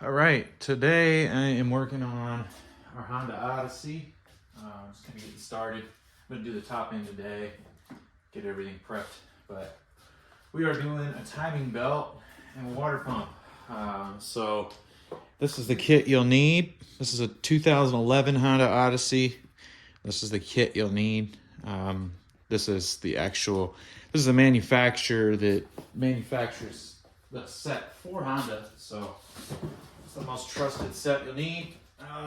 All right, today I am working on our Honda Odyssey. Just kind of getting started. I'm gonna do the top end today, get everything prepped, but we are doing a timing belt and a water pump. So this is the kit you'll need. This is a 2011 Honda Odyssey. This is the kit you'll need. This is the manufacturer that manufactures the set for Honda. So it's the most trusted set you'll need.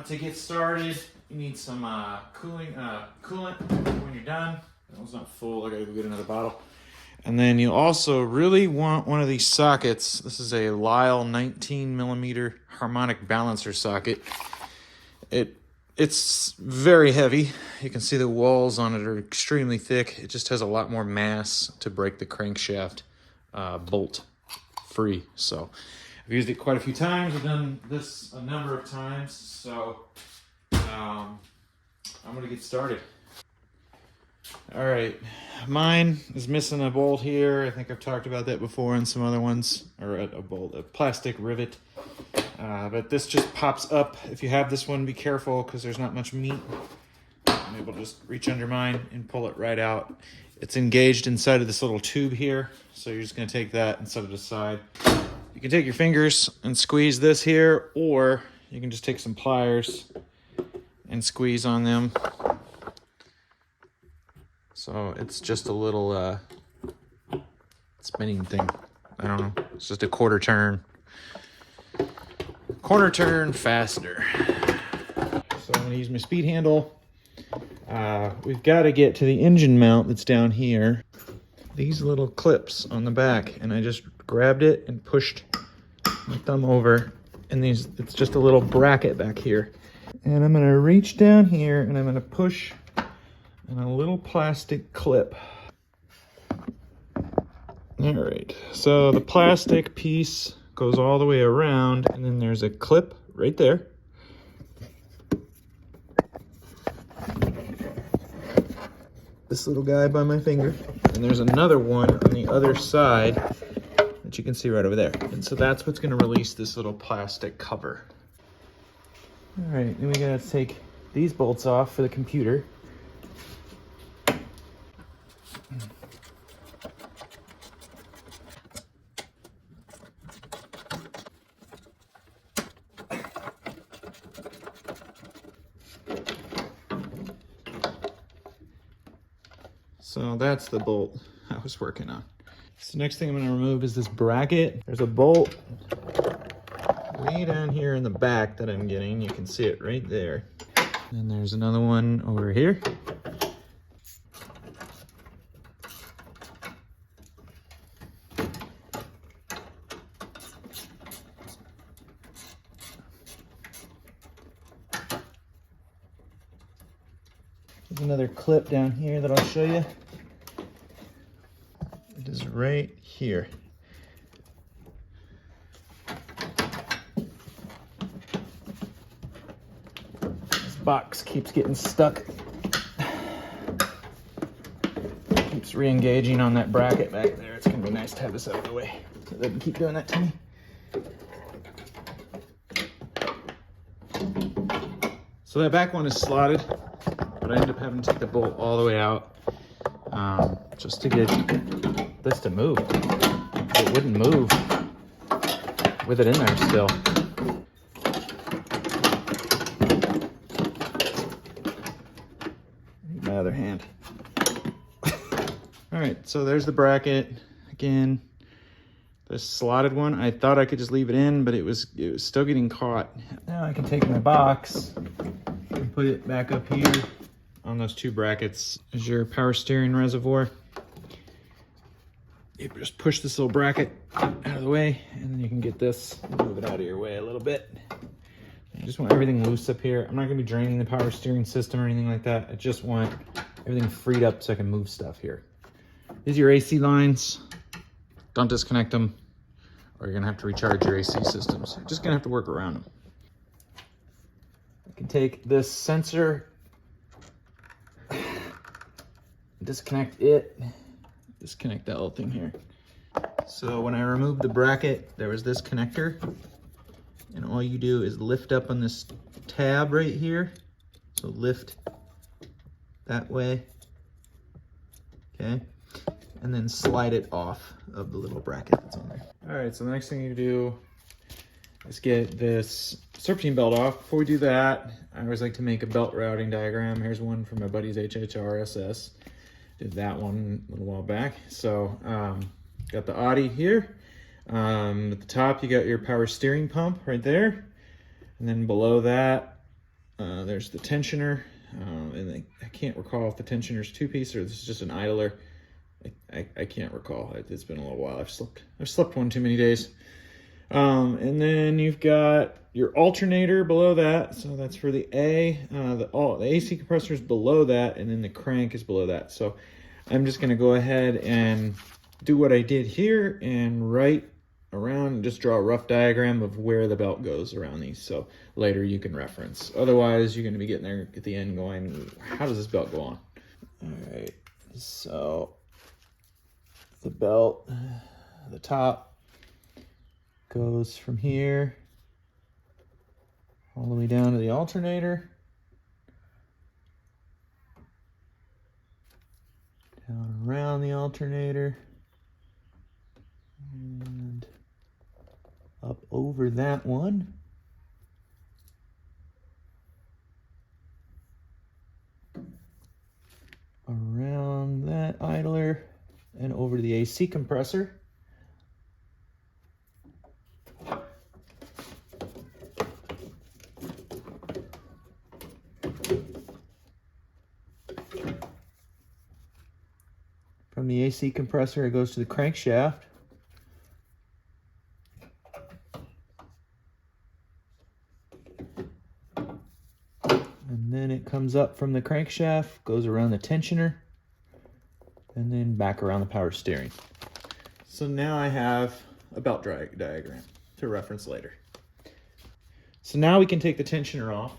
To get started, you need some coolant when you're done. That one's not full, I gotta go get another bottle. And then you also really want one of these sockets. This is a Lisle 19mm harmonic balancer socket. It's very heavy. You can see the walls on it are extremely thick. It just has a lot more mass to break the crankshaft bolt free. So I've used it quite a few times. I've done this a number of times. So I'm gonna get started. All right, mine is missing a bolt here. I think I've talked about that before in some other ones, or a plastic rivet. But this just pops up. If you have this one, be careful because there's not much meat. I'm able to just reach under mine and pull it right out. It's engaged inside of this little tube here. So you're just gonna take that and set it aside. You can take your fingers and squeeze this here, or you can just take some pliers and squeeze on them. So it's just a little spinning thing. I don't know, it's just a quarter turn fastener. So I'm gonna use my speed handle. We've got to get to the engine mount that's down here. These little clips on the back, and I just grabbed it and pushed my thumb over, and it's just a little bracket back here. And I'm gonna reach down here and I'm gonna push on a little plastic clip. All right, so the plastic piece goes all the way around, and then there's a clip right there. This little guy by my finger, and there's another one on the other side that you can see right over there. And so that's what's gonna release this little plastic cover. All right, then we gotta take these bolts off for the computer. So that's the bolt I was working on. So next thing I'm gonna remove is this bracket. There's a bolt way down here in the back that I'm getting. You can see it right there. And there's another one over here. There's another clip down here that I'll show you. It is right here. This box keeps getting stuck. Keeps re-engaging on that bracket back there. It's gonna be nice to have this out of the way so it doesn't keep doing that to me. So that back one is slotted, but I ended up having to take the bolt all the way out just to get this to move. It wouldn't move with it in there still. I need my other hand. All right, so there's the bracket. Again, the slotted one, I thought I could just leave it in, but it was still getting caught. Now I can take my box and put it back up here on those two brackets. There's your power steering reservoir. You just push this little bracket out of the way, and then you can get this, move it out of your way a little bit. I just want everything loose up here. I'm not gonna be draining the power steering system or anything like that. I just want everything freed up so I can move stuff here. These are your AC lines. Don't disconnect them, or you're gonna have to recharge your AC systems. You're just gonna have to work around them. You can take this sensor, disconnect it, disconnect that little thing here. So when I removed the bracket, there was this connector and all you do is lift up on this tab right here. So lift that way, okay? And then slide it off of the little bracket that's on there. All right, so the next thing you do is get this serpentine belt off. Before we do that, I always like to make a belt routing diagram. Here's one from my buddy's HHRSS. Did that one a little while back. So got the Audi here. At the top, you got your power steering pump right there. And then below that, there's the tensioner. And I can't recall if the tensioner is two-piece or this is just an idler. I can't recall. It's been a little while. I've slept one too many days. And then you've got your alternator below that. So that's for the A. The AC compressor is below that, and then the crank is below that. So I'm just going to go ahead and do what I did here and write around and just draw a rough diagram of where the belt goes around these. So later you can reference. Otherwise, you're going to be getting there at the end going, how does this belt go on? All right. So the belt, the top goes from here all the way down to the alternator, down around the alternator, and up over that one. Around that idler and over to the AC compressor. From the AC compressor, it goes to the crankshaft. And then it comes up from the crankshaft, goes around the tensioner, and then back around the power steering. So now I have a belt diagram to reference later. So now we can take the tensioner off.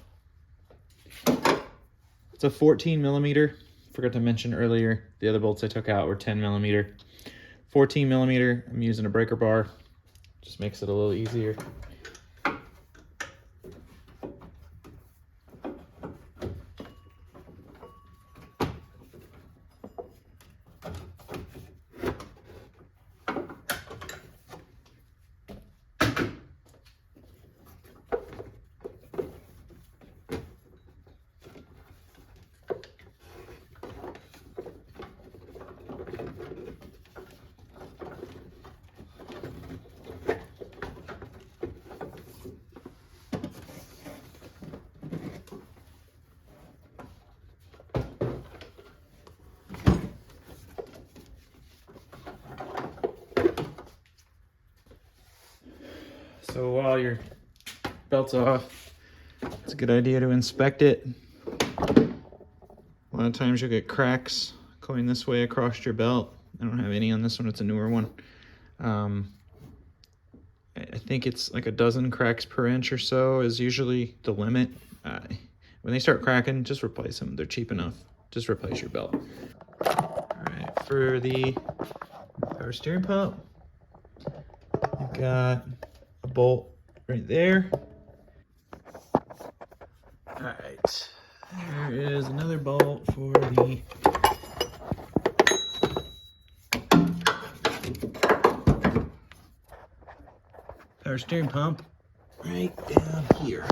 It's a 14 millimeter. Forgot to mention earlier, the other bolts I took out were 10 millimeter. 14 millimeter, I'm using a breaker bar. Just makes it a little easier. So while your belt's off, it's a good idea to inspect it. A lot of times you'll get cracks going this way across your belt. I don't have any on this one, it's a newer one. I think it's like a dozen cracks per inch or so is usually the limit. When they start cracking, just replace them. They're cheap enough. Just replace your belt. All right, for the power steering pump, you've got a bolt right there. All right, there is another bolt for the power steering pump right down here.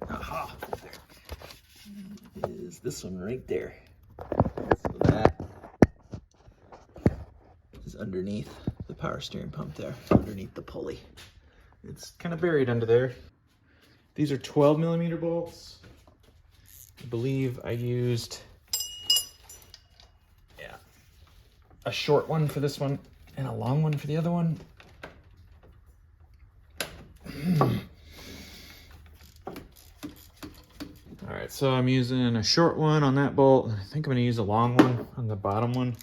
Aha, there is this one right there. So that is underneath the power steering pump there, underneath the pulley. It's kind of buried under there. These are 12 millimeter bolts. I believe I used, a short one for this one and a long one for the other one. All right, so I'm using a short one on that bolt. I think I'm gonna use a long one on the bottom one.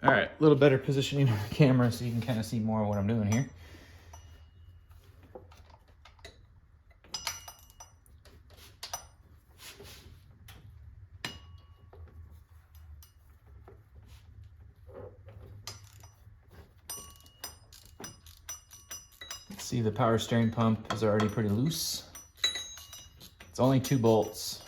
All right, a little better positioning on the camera so you can kind of see more of what I'm doing here. See, the power steering pump is already pretty loose. It's only 2 bolts.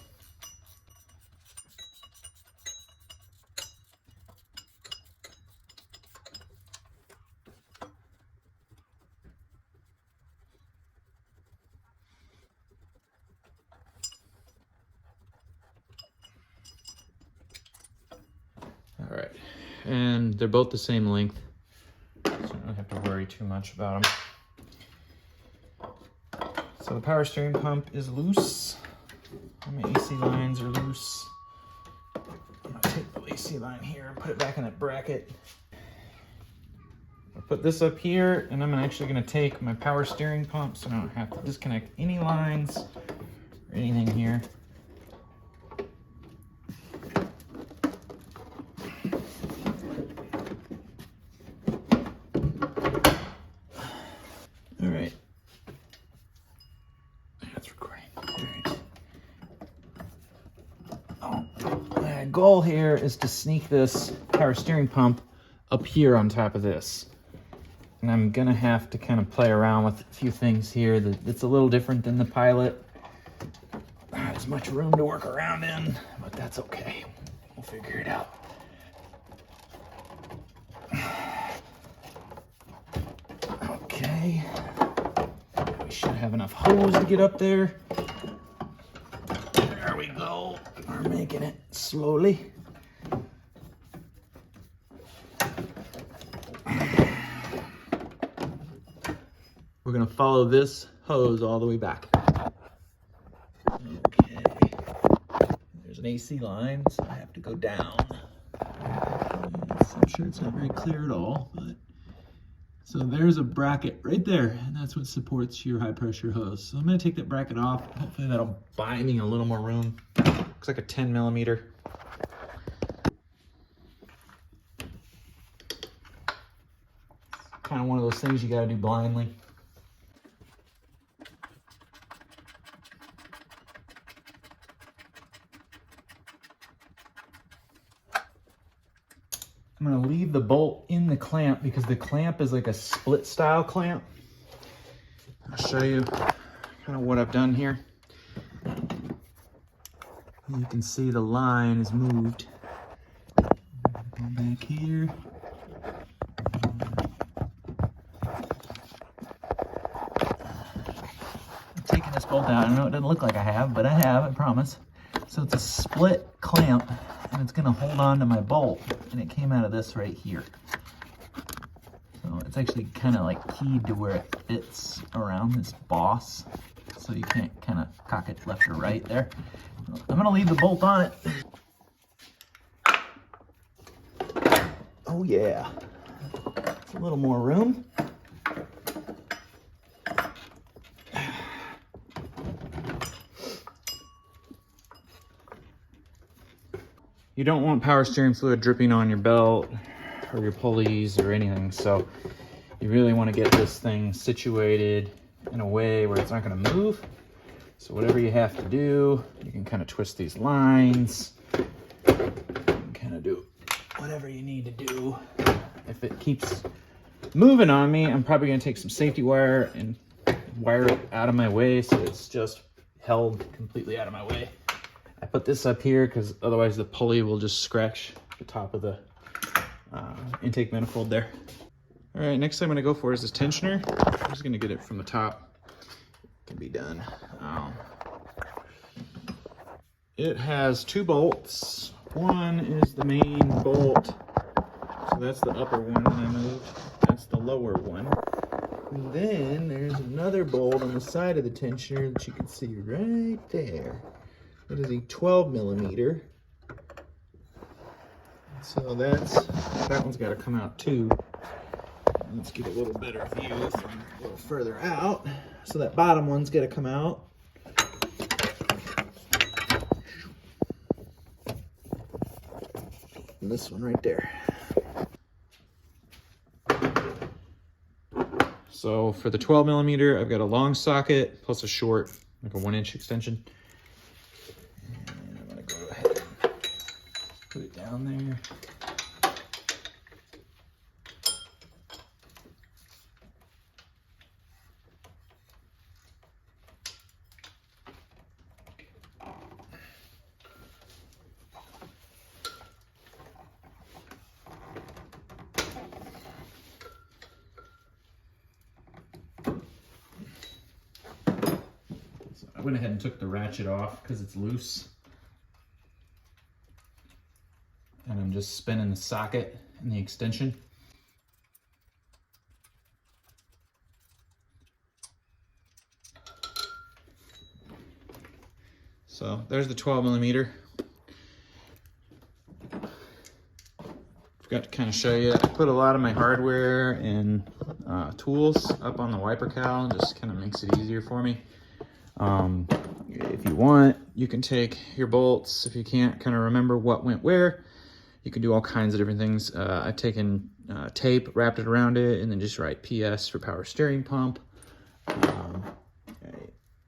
All right, and they're both the same length, so I don't have to worry too much about them. So the power steering pump is loose. My AC lines are loose. I'm gonna take the AC line here and put it back in that bracket. I'll put this up here, and I'm actually gonna take my power steering pump so I don't have to disconnect any lines or anything here. All right. That's recording. All right. My goal here is to sneak this power steering pump up here on top of this. And I'm gonna have to kind of play around with a few things here that's a little different than the Pilot. Not as much room to work around in, but that's okay. We'll figure it out. Okay. We should have enough hose to get up there. There we go. We're making it slowly. We're gonna follow this hose all the way back. Okay. There's an AC line, so I have to go down. I'm sure it's not very clear at all, but so there's a bracket right there, and that's what supports your high pressure hose. So I'm gonna take that bracket off. Hopefully that'll buy me a little more room. Looks like a 10 millimeter. Kind of one of those things you gotta do blindly. I'm gonna leave the bolt in the clamp because the clamp is like a split style clamp. I'll show you kind of what I've done here. You can see the line is moved. Go back here. I'm taking this bolt out. I know it doesn't look like I have, but I have, I promise. So it's a split clamp, and it's gonna hold on to my bolt, and it came out of this right here. So it's actually kind of like keyed to where it fits around this boss, so you can't kind of cock it left or right there. I'm gonna leave the bolt on it. Oh yeah, it's a little more room. You don't want power steering fluid dripping on your belt or your pulleys or anything, so you really want to get this thing situated in a way where it's not going to move. So whatever you have to do, you can kind of twist these lines, you can kind of do whatever you need to do. If it keeps moving on me, I'm probably going to take some safety wire and wire it out of my way so it's just held completely out of my way. I put this up here because otherwise the pulley will just scratch the top of the intake manifold there. All right, next thing I'm gonna go for is this tensioner. I'm just gonna get it from the top. It can be done. It has 2 bolts. One is the main bolt. So that's the upper one that I moved. That's the lower one. And then there's another bolt on the side of the tensioner that you can see right there. It is a 12 millimeter. So that one's got to come out too. Let's get a little better view from a little further out. So that bottom one's got to come out. And this one right there. So for the 12 millimeter, I've got a long socket plus a short, like a 1-inch extension. Put it down there. I went ahead and took the ratchet off because it's loose. And I'm just spinning the socket and the extension. So there's the 12mm. Forgot to kind of show you, I put a lot of my hardware and tools up on the wiper cowl, and just kind of makes it easier for me. If you want, you can take your bolts. If you can't kind of remember what went where, you can do all kinds of different things. I've taken tape, wrapped it around it, and then just write PS for power steering pump.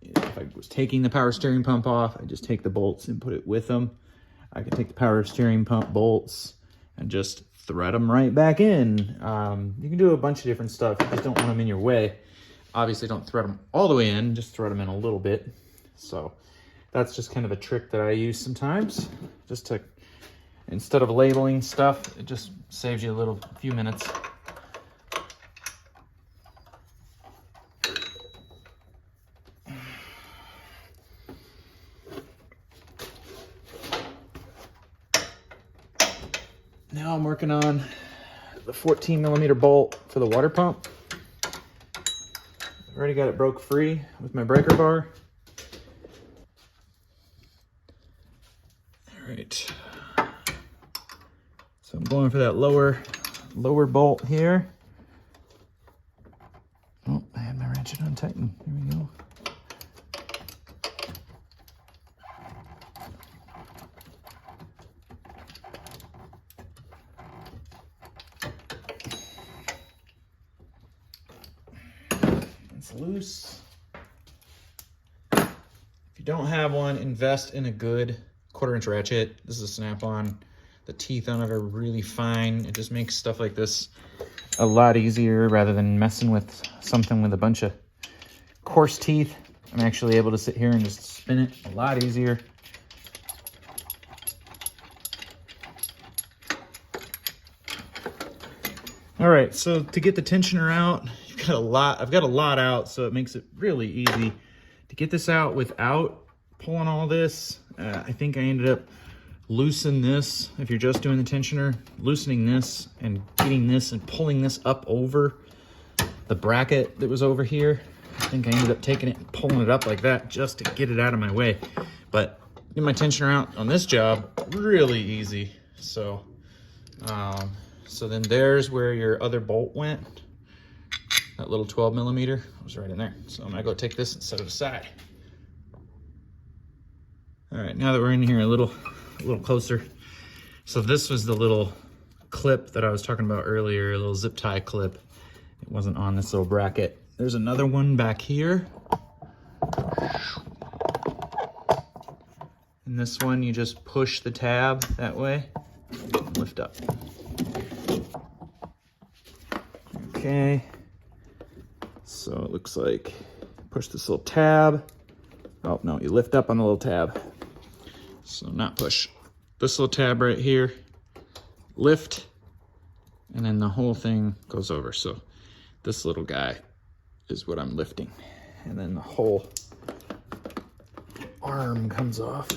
If I was taking the power steering pump off, I just take the bolts and put it with them. I can take the power steering pump bolts and just thread them right back in. You can do a bunch of different stuff. You just don't want them in your way. Obviously don't thread them all the way in, just thread them in a little bit. So that's just kind of a trick that I use sometimes, just to, instead of labeling stuff, it just saves you a few minutes. Now I'm working on the 14mm bolt for the water pump. I've already got it broke free with my breaker bar. All right. So I'm going for that lower bolt here. Oh, I had my ratchet untightened. Here we go. It's loose. If you don't have one, invest in a good 1/4" ratchet. This is a snap-on. The teeth on it are really fine. It just makes stuff like this a lot easier rather than messing with something with a bunch of coarse teeth. I'm actually able to sit here and just spin it a lot easier. All right, so to get the tensioner out, I've got a lot out, so it makes it really easy to get this out without pulling all this. I think I ended up loosening this. If you're just doing the tensioner, loosening this and getting this and pulling this up over the bracket that was over here. I think I ended up taking it and pulling it up like that just to get it out of my way. But get my tensioner out on this job, really easy. So, so then there's where your other bolt went. That little 12mm was right in there. So I'm gonna go take this and set it aside. All right, now that we're in here a little closer. So this was the little clip that I was talking about earlier, a little zip tie clip. It wasn't on this little bracket. There's another one back here. And this one, you just push the tab that way, lift up. Okay. So it looks like push this little tab. Oh no, you lift up on the little tab. So not push. This little tab right here, lift, and then the whole thing goes over. So this little guy is what I'm lifting. And then the whole arm comes off.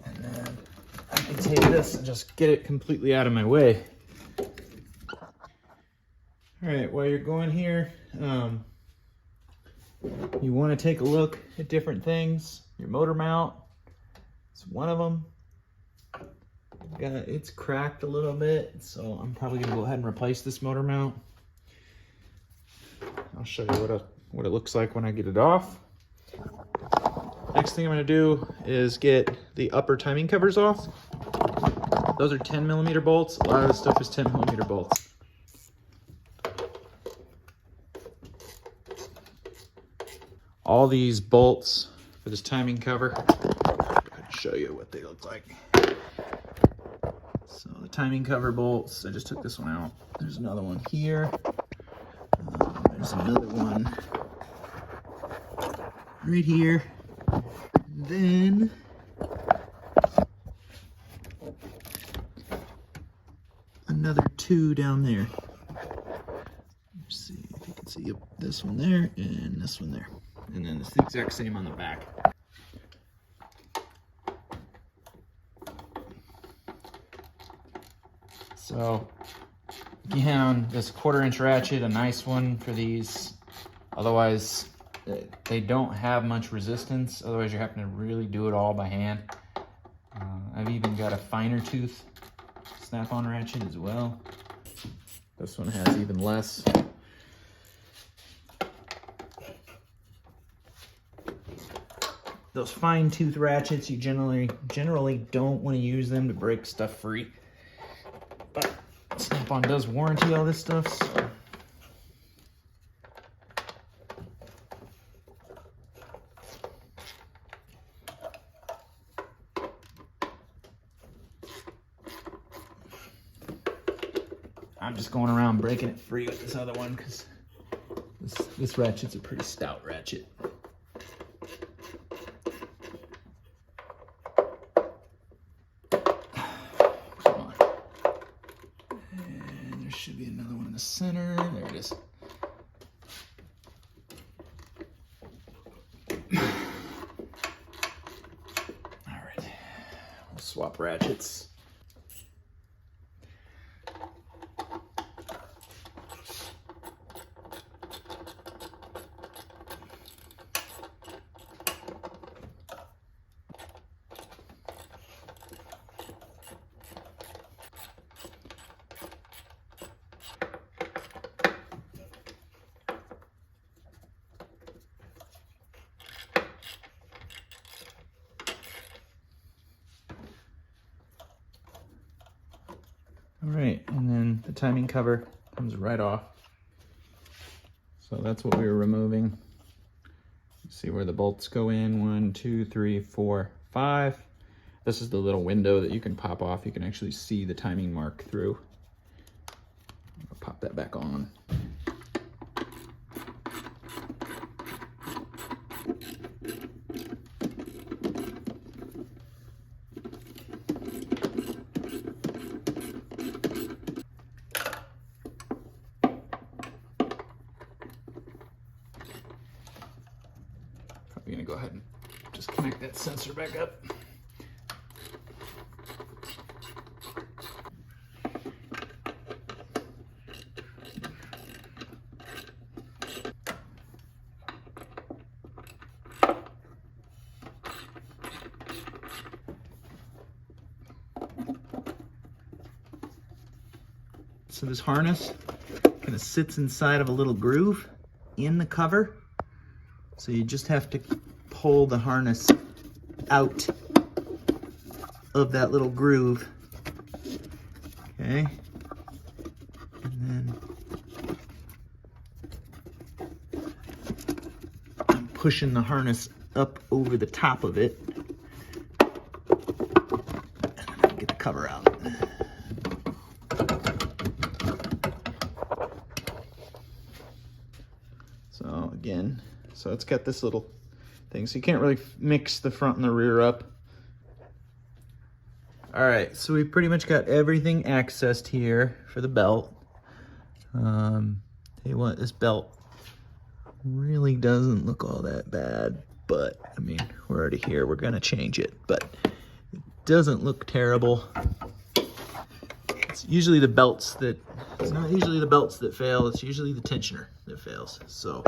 And then I can take this and just get it completely out of my way. All right, while you're going here, you want to take a look at different things. Your motor mount, it's one of them. It's cracked a little bit, so I'm probably gonna go ahead and replace this motor mount. I'll show you what it looks like when I get it off. Next thing I'm gonna do is get the upper timing covers off. Those are 10mm bolts. A lot of this stuff is 10mm bolts. All these bolts for this timing cover, I'll show you what they look like. So the timing cover bolts, I just took this one out. There's another one here. There's another one right here. And then another two down there. Let's see if you can see this one there and this one there. And then it's the exact same on the back. So again, this 1/4" ratchet, a nice one for these. Otherwise, they don't have much resistance. Otherwise, you're having to really do it all by hand. I've even got a finer tooth snap-on ratchet as well. This one has even less. Those fine tooth ratchets, you generally don't want to use them to break stuff free. But Snap-on does warranty all this stuff, so. I'm just going around breaking it free with this other one because this ratchet's a pretty stout ratchet. Come on. And there should be another one in the center. There it is. All right. We'll swap ratchets. All right, and then the timing cover comes right off. So that's what we were removing. See where the bolts go in, 1, 2, 3, 4, 5. This is the little window that you can pop off. You can actually see the timing mark through. I'll pop that back on. Probably gonna go ahead and just connect that sensor back up. So this harness kind of sits inside of a little groove in the cover. So you just have to pull the harness out of that little groove. Okay. And then I'm pushing the harness up over the top of it. And then I get the cover out. So again, so it's got this little thing, so you can't really mix the front and the rear up. All right, so we pretty much got everything accessed here for the belt. Tell you what, this belt really doesn't look all that bad, but I mean, we're already here, we're gonna change it, but it doesn't look terrible. It's usually the belts that, it's not usually the belts that fail, it's usually the tensioner that fails. So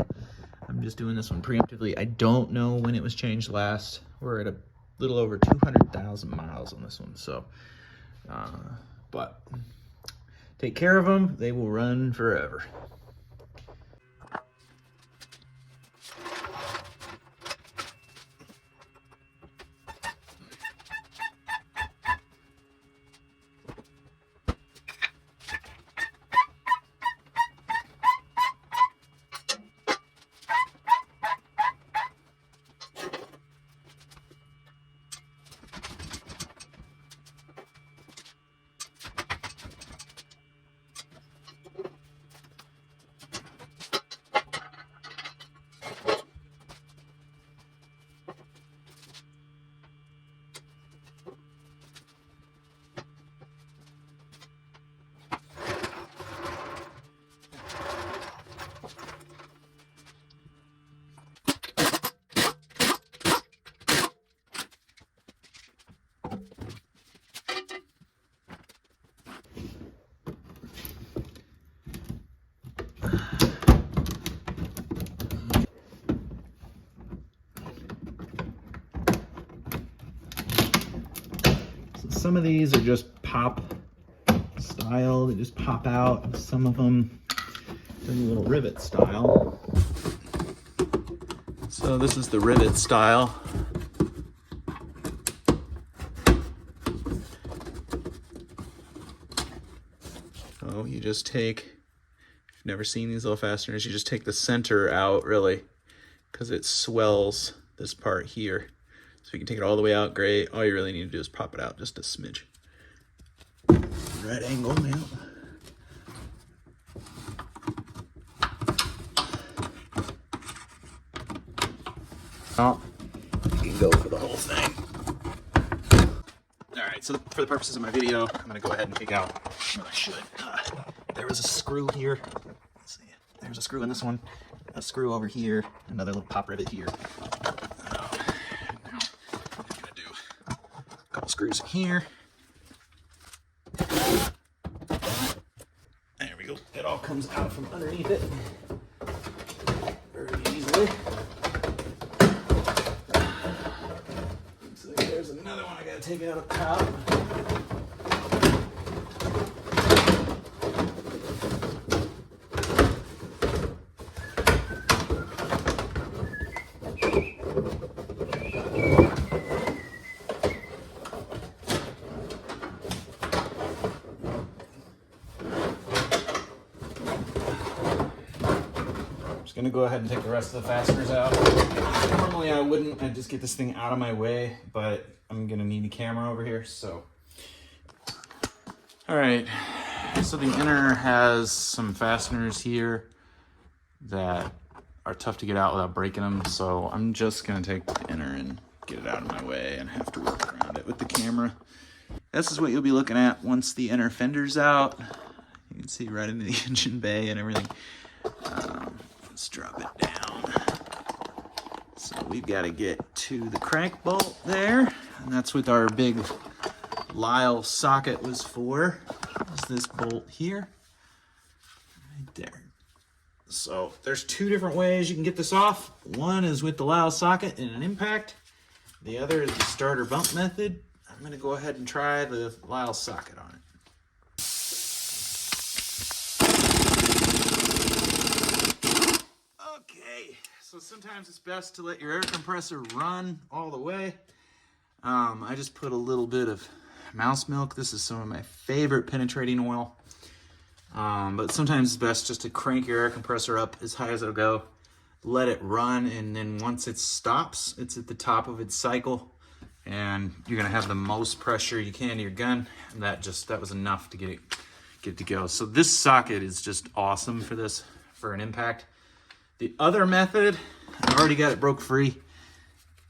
I'm just doing this one preemptively. I don't know when it was changed last. We're at a little over 200,000 miles on this one. So, but take care of them. They will run forever. some of these are just pop style, they just pop out. Some of them are a little rivet style. So this is the rivet style. So you just take, if you've never seen these little fasteners, you just take the center out really, because it swells this part here. So you can take it all the way out, great. All you really need to do is pop it out just a smidge. Right angle now. Oh, you can go for the whole thing. All right, so for the purposes of my video, I'm gonna go ahead and take out, well, I should. There was a screw here. Let's see, there's a screw in this one, a screw over here, another little pop rivet here. Now, I'm gonna do a couple screws in here. There we go. It all comes out from underneath it very easily. So there's another one I gotta take out of the top. Gonna go ahead and take the rest of the fasteners out. Normally I wouldn't, I'd just get this thing out of my way, but I'm gonna need a camera over here, so. All right, so the inner has some fasteners here that are tough to get out without breaking them, so I'm just gonna take the inner and get it out of my way and have to work around it with the camera. This is what you'll be looking at once the inner fender's out. You can see right into the engine bay and everything. Let's drop it down. So we've got to get to the crank bolt there, and that's what our big Lisle socket was for. Is this bolt here, right there. So there's two different ways you can get this off. One is with the Lisle socket and an impact. The other is the starter bump method. I'm going to go ahead and try the Lisle socket on it. Okay, so sometimes it's best to let your air compressor run all the way. I just put a little bit of mouse milk. This is some of my favorite penetrating oil. But sometimes it's best just to crank your air compressor up as high as it'll go, let it run, and then once it stops, it's at the top of its cycle, and you're gonna have the most pressure you can to your gun. And that was enough to get it to go. So this socket is just awesome for this, for an impact. The other method, I've already got it broke free.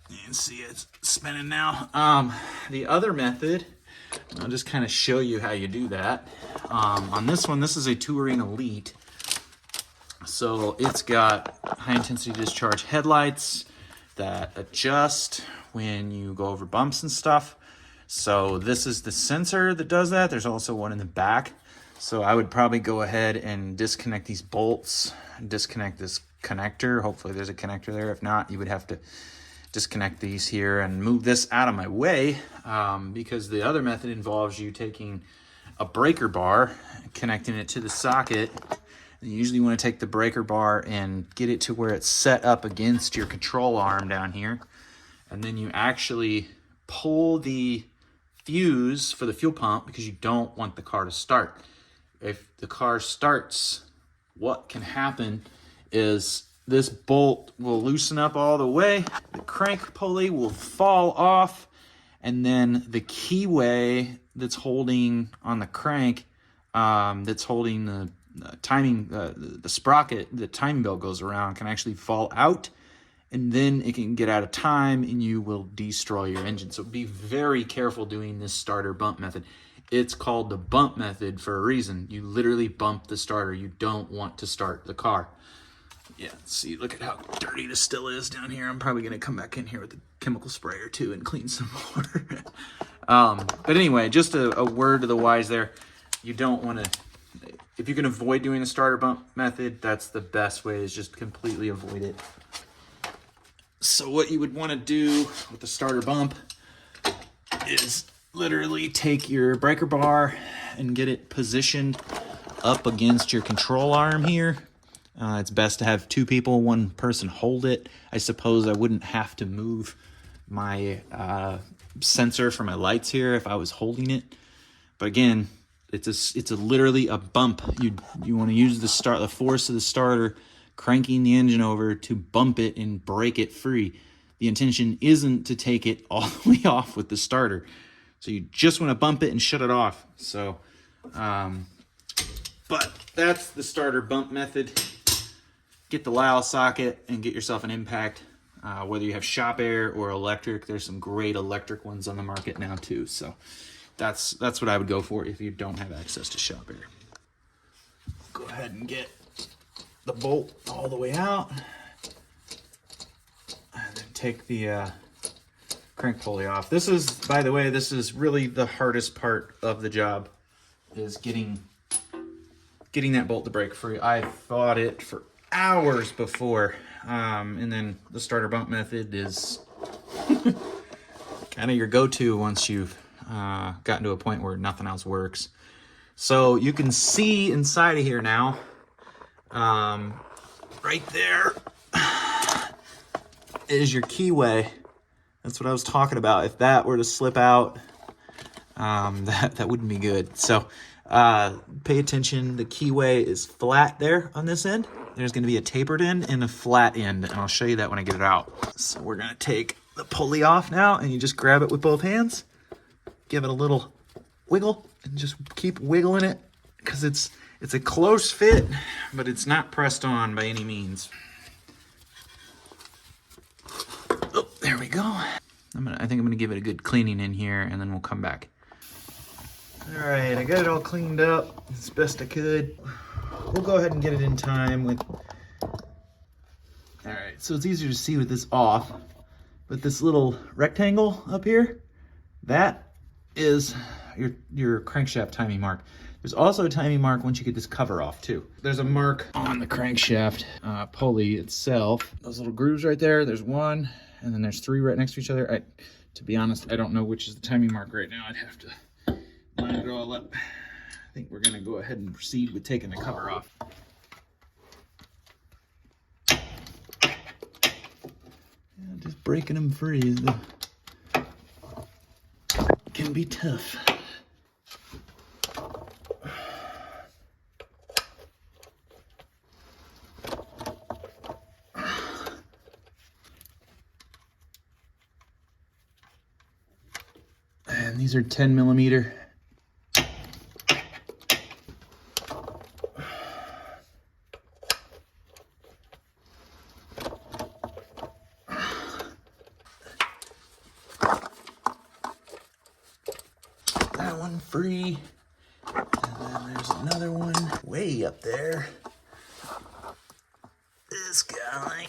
You can see it's spinning now. The other method, I'll just kind of show you how you do that. On this one, this is a Touring Elite. So it's got high intensity discharge headlights that adjust when you go over bumps and stuff. So this is the sensor that does that. There's also one in the back. So I would probably go ahead and disconnect these bolts, disconnect this connector. Hopefully there's a connector there. If not, you would have to disconnect these here and move this out of my way, because the other method involves you taking a breaker bar, connecting it to the socket. And you usually want to take the breaker bar and get it to where it's set up against your control arm down here. And then you actually pull the fuse for the fuel pump, because you don't want the car to start. If the car starts, what can happen is this bolt will loosen up all the way, the crank pulley will fall off, and then the keyway that's holding on the crank, that's holding the timing, the sprocket, the timing belt goes around, can actually fall out, and then it can get out of time and you will destroy your engine. So be very careful doing this starter bump method. It's called the bump method for a reason. You literally bump the starter. You don't want to start the car. Yeah, see, look at how dirty this still is down here. I'm probably gonna come back in here with a chemical sprayer too and clean some more. But anyway, just a word to the wise there. You don't wanna, if you can avoid doing the starter bump method, that's the best way, is just completely avoid it. So what you would wanna do with the starter bump is literally take your breaker bar and get it positioned up against your control arm here. It's best to have two people, one person hold it. I suppose I wouldn't have to move my sensor for my lights here if I was holding it. But again, it's literally a bump. You want to use the force of the starter cranking the engine over to bump it and break it free. The intention isn't to take it all the way off with the starter. So you just want to bump it and shut it off. So, but that's the starter bump method. Get the Lisle socket and get yourself an impact. Whether you have shop air or electric, there's some great electric ones on the market now too. So that's what I would go for if you don't have access to shop air. Go ahead and get the bolt all the way out. And then take the crank pulley off. This is, by the way, this is really the hardest part of the job, is getting that bolt to break free. I fought it for hours before, and then the starter bump method is kind of your go-to once you've gotten to a point where nothing else works. So you can see inside of here now, right there is your keyway. That's what I was talking about. If that were to slip out, that wouldn't be good. So pay attention. The keyway is flat there on this end. There's going to be a tapered end and a flat end, and I'll show you that when I get it out. So we're going to take the pulley off now, and you just grab it with both hands, give it a little wiggle, and just keep wiggling it, because it's a close fit, but it's not pressed on by any means. Oh, there we go. I think I'm gonna give it a good cleaning in here, and then we'll come back. All right, I got it all cleaned up as best I could. We'll go ahead and get it in time with. All right, so it's easier to see with this off, but this little rectangle up here, that is your crankshaft timing mark. There's also a timing mark once you get this cover off too. There's a mark on the crankshaft pulley itself. Those little grooves right there, there's one, and then there's three right next to each other. To be honest, I don't know which is the timing mark right now. I'd have to line it all up. I think we're gonna go ahead and proceed with taking the cover off. Yeah, just breaking them free can be tough. And these are 10mm. That one free. And then there's another one way up there. This guy.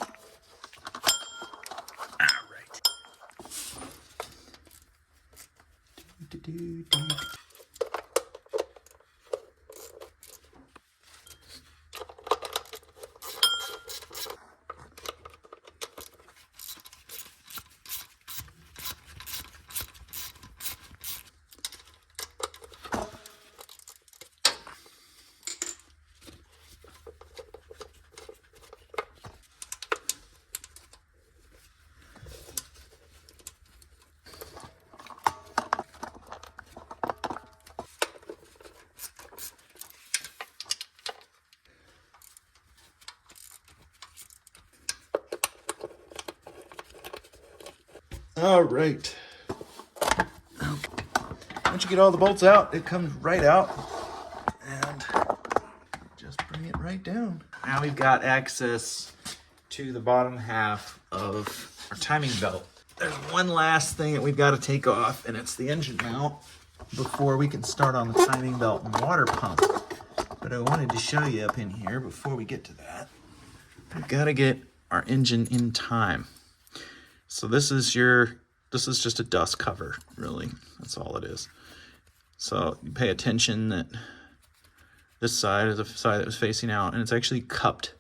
All right. Once you get all the bolts out, it comes right out, and just bring it right down. Now we've got access to the bottom half of our timing belt. There's one last thing that we've got to take off, and it's the engine mount before we can start on the timing belt and water pump. But I wanted to show you up in here before we get to that. We've got to get our engine in time. So this is just a dust cover, really. That's all it is. So you pay attention that this side is the side that was facing out, and it's actually cupped.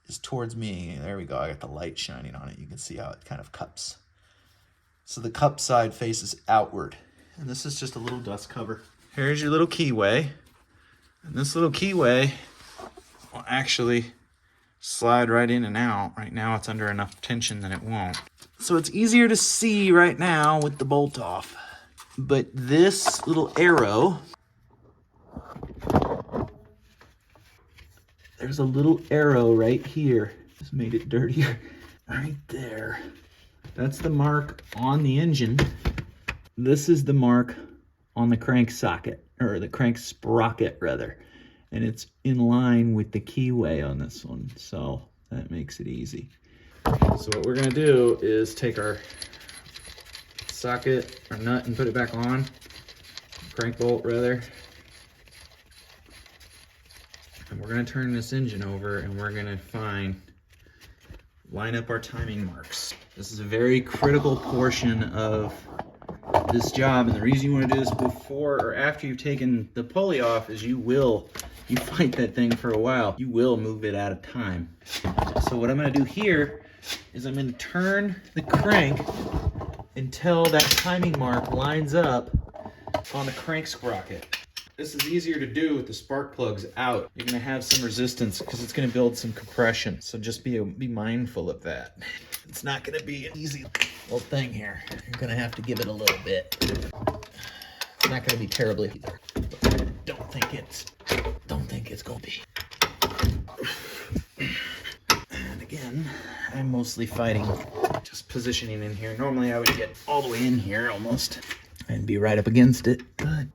It's towards me. There we go. I got the light shining on it. You can see how it kind of cups. so the cup side faces outward. And this is just a little dust cover. Here's your little keyway. And this little keyway will actually slide right in and out. Right now it's under enough tension that it won't. So it's easier to see right now with the bolt off. But this little arrow, there's a little arrow right here. Just made it dirtier. Right there. That's the mark on the engine. This is the mark on the crank socket, or the crank sprocket rather. And it's in line with the keyway on this one. So that makes it easy. So what we're gonna do is take our socket, our nut, and put it back on. Crank bolt rather. And we're gonna turn this engine over and we're gonna line up our timing marks. This is a very critical portion of this job, and the reason you want to do this before or after you've taken the pulley off is you fight that thing for a while. You will move it out of time. So what I'm going to do here is I'm going to turn the crank until that timing mark lines up on the crank sprocket. This is easier to do with the spark plugs out. You're going to have some resistance because it's going to build some compression. So just be mindful of that. It's not going to be an easy little thing here. You're going to have to give it a little bit. It's not going to be terribly either. But don't think it's going to be. And again, I'm mostly fighting just positioning in here. Normally I would get all the way in here almost and be right up against it, but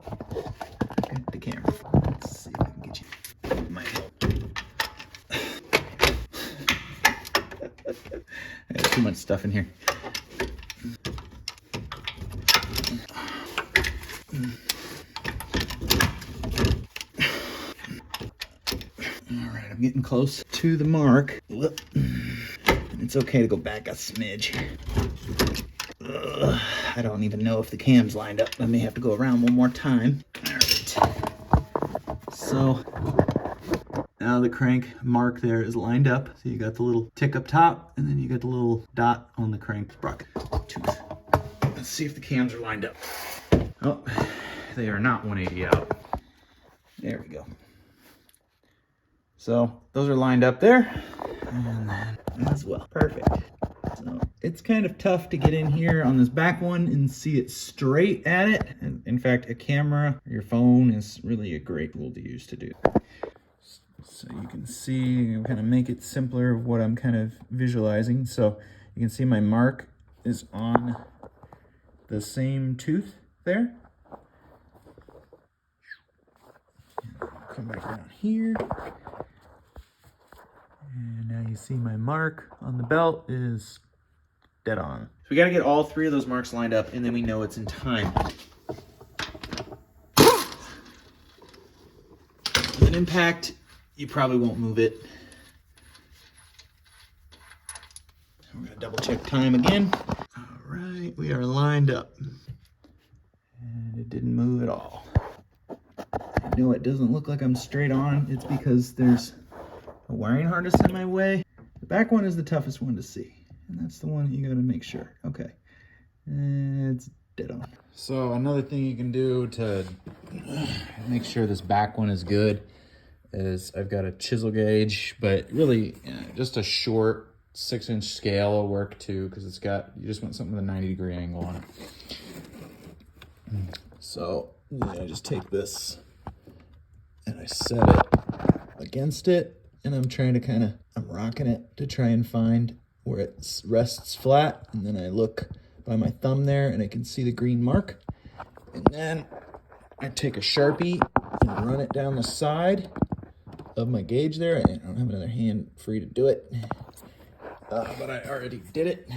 got the camera. Let's see if I can get you. Might help. I have too much stuff in here. All right, I'm getting close to the mark. And it's okay to go back a smidge. I don't even know if the cam's lined up. I may have to go around one more time. All right. So now the crank mark there is lined up. So you got the little tick up top, and then you got the little dot on the crank sprocket tooth. Let's see if the cams are lined up. Oh, they are not 180 out. There we go. So those are lined up there, and then as well. Perfect. So it's kind of tough to get in here on this back one and see it straight at it. And in fact, a camera or your phone is really a great tool to use to do. So you can see, kind of make it simpler of what I'm kind of visualizing. So you can see my mark is on the same tooth there. Come back down here. And now you see my mark on the belt is dead on. So we got to get all three of those marks lined up, and then we know it's in time. With an impact, you probably won't move it. We're going to double check time again. All right, we are lined up. And it didn't move at all. I know it doesn't look like I'm straight on. It's because there's a wiring harness in my way. The back one is the toughest one to see, and that's the one you got to make sure. Okay, and it's dead on. So another thing you can do to make sure this back one is good is I've got a chisel gauge, but really just a short 6-inch scale will work too, because it's got, you just want something with a 90-degree angle on it. So I just take this and I set it against it. And I'm trying to I'm rocking it to try and find where it rests flat. And then I look by my thumb there and I can see the green mark. And then I take a Sharpie and run it down the side of my gauge there. I don't have another hand free to do it, but I already did it.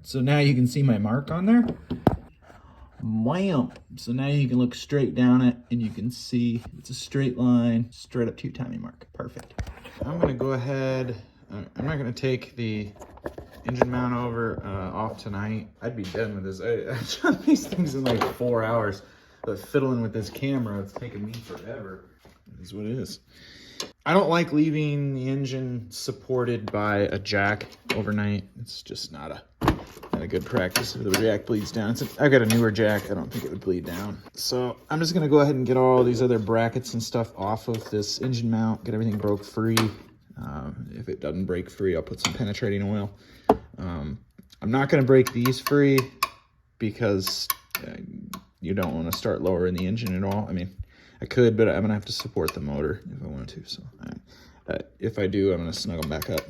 So now you can see my mark on there. Wham! So now you can look straight down it and you can see it's a straight line straight up to your timing mark. Perfect. I'm gonna go ahead, I'm not gonna take the engine mount over off tonight. I'd be done with this. I've done these things in like 4 hours, but fiddling with this camera, it's taken me forever. It is what it is. I don't like leaving the engine supported by a jack overnight. It's just not a a good practice if the jack bleeds down. I've got a newer jack. I don't think it would bleed down. So I'm just going to go ahead and get all these other brackets and stuff off of this engine mount, get everything broke free. If it doesn't break free, I'll put some penetrating oil. I'm not going to break these free because you don't want to start lowering the engine at all. I mean, I could, but I'm going to have to support the motor if I wanted to. So if I do, I'm going to snug them back up.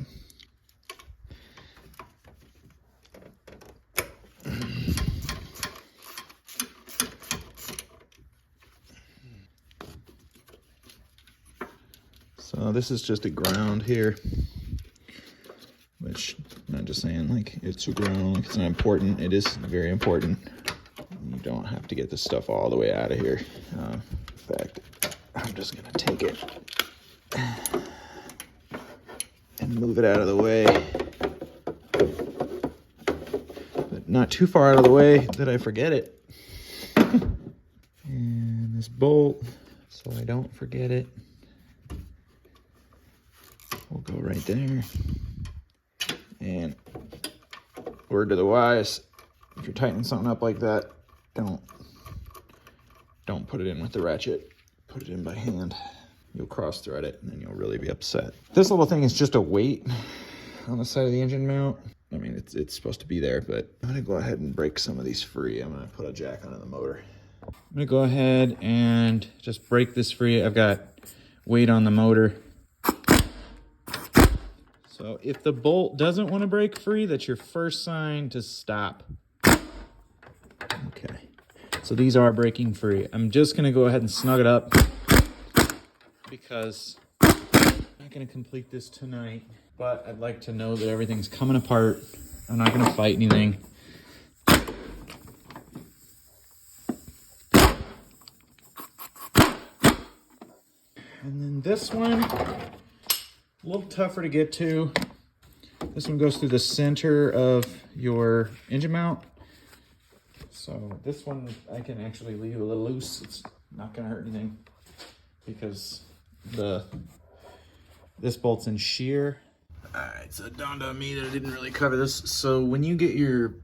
So this is just a ground here, which I'm not just saying like it's a ground, like it's not important. It is very important. You don't have to get this stuff all the way out of here. In fact, I'm just gonna take it and move it out of the way, but not too far out of the way that I forget it. And this bolt, so I don't forget it. We'll go right there. And word to the wise, if you're tightening something up like that, don't put it in with the ratchet. Put it in by hand. You'll cross thread it and then you'll really be upset. This little thing is just a weight on the side of the engine mount. I mean, it's supposed to be there, but I'm gonna go ahead and break some of these free. I'm gonna put a jack onto the motor. I'm gonna go ahead and just break this free. I've got weight on the motor. So if the bolt doesn't want to break free, that's your first sign to stop. Okay, so these are breaking free. I'm just going to go ahead and snug it up because I'm not going to complete this tonight, but I'd like to know that everything's coming apart. I'm not going to fight anything. And then this one, a little tougher to get to. This one goes through the center of your engine mount. So this one I can actually leave a little loose. It's not gonna hurt anything because this bolt's in shear. All right, so it dawned on me that I didn't really cover this. So when you get your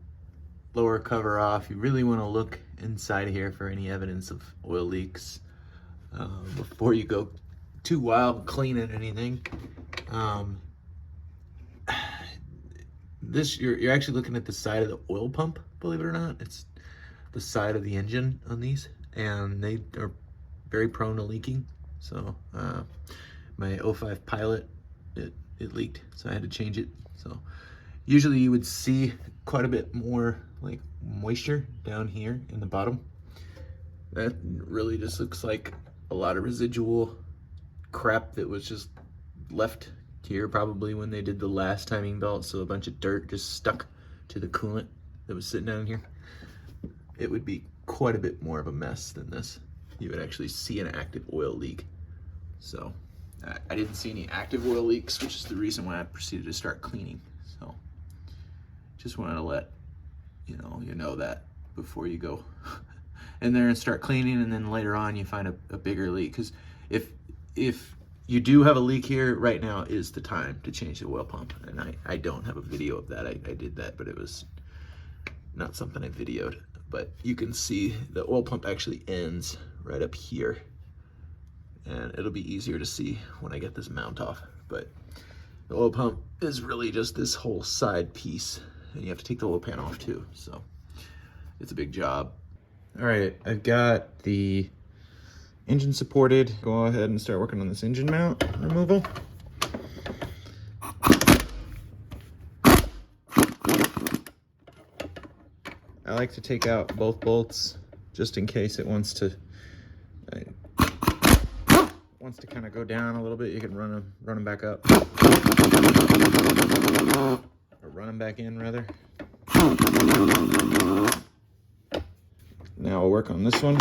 lower cover off, you really wanna look inside of here for any evidence of oil leaks before you go too wild cleaning anything. You're actually looking at the side of the oil pump, believe it or not. It's the side of the engine on these, and they are very prone to leaking. So my 05 Pilot, it leaked, so I had to change it. So usually you would see quite a bit more like moisture down here in the bottom. That really just looks like a lot of residual crap that was just left here probably when they did the last timing belt, so a bunch of dirt just stuck to the coolant that was sitting down here. It would be quite a bit more of a mess than this. You would actually see an active oil leak. So I didn't see any active oil leaks, which is the reason why I proceeded to start cleaning. So just wanted to let you know that before you go in there and start cleaning, and then later on you find a bigger leak. Because if you do have a leak here, right now is the time to change the oil pump. And I don't have a video of that. I did that, but it was not something I videoed. But you can see the oil pump actually ends right up here. And it'll be easier to see when I get this mount off. But the oil pump is really just this whole side piece. And you have to take the oil pan off too. So it's a big job. All right, I've got the engine supported. Go ahead and start working on this engine mount removal. I like to take out both bolts just in case it wants to kind of go down a little bit. You can run them back up, or run them back in rather. Now we'll work on this one.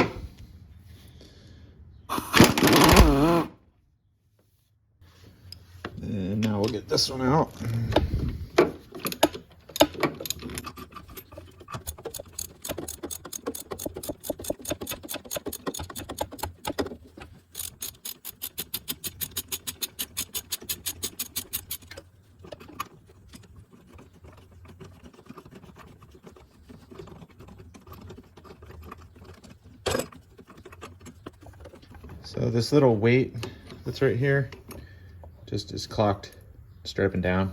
And now we'll get this one out. So this little weight that's right here just is clocked straight up and down.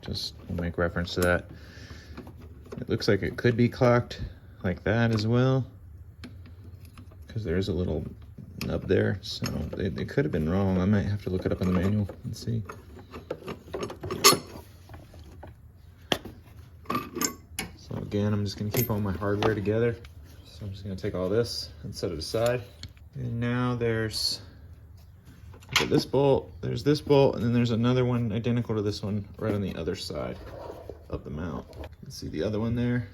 Just we'll make reference to that. It looks like it could be clocked like that as well, because there's a little nub there. So they could have been wrong. I might have to look it up in the manual and see. So again, I'm just gonna keep all my hardware together. So I'm just gonna take all this and set it aside. And now there's this bolt, there's this bolt, and then there's another one identical to this one right on the other side of the mount. You can see the other one there.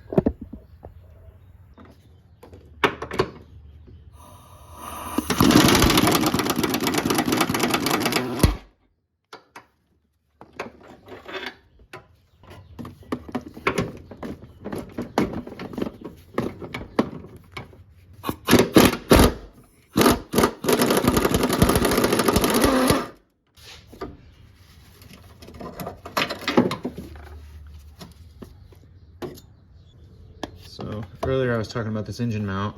So earlier I was talking about this engine mount.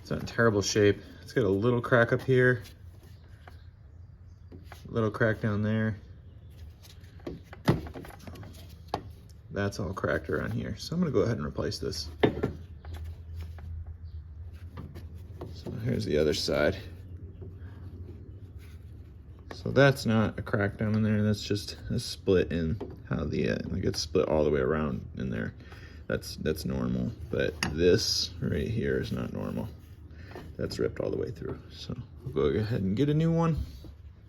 It's not in terrible shape. It's got a little crack up here, a little crack down there. That's all cracked around here. So I'm gonna go ahead and replace this. So here's the other side. So that's not a crack down in there. That's just a split in how the, like it's split all the way around in there. That's normal, but this right here is not normal. That's ripped all the way through. So we'll go ahead and get a new one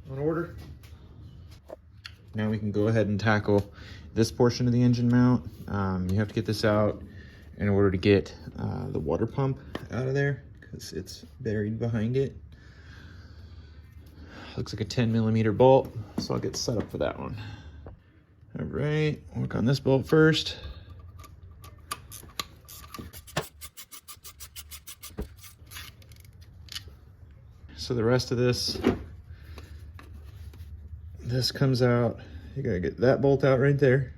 on order. Now we can go ahead and tackle this portion of the engine mount. You have to get this out in order to get the water pump out of there, because it's buried behind it. Looks like a 10mm bolt, so I'll get set up for that one. All right, work on this bolt first. So the rest of this comes out. You gotta get that bolt out right there.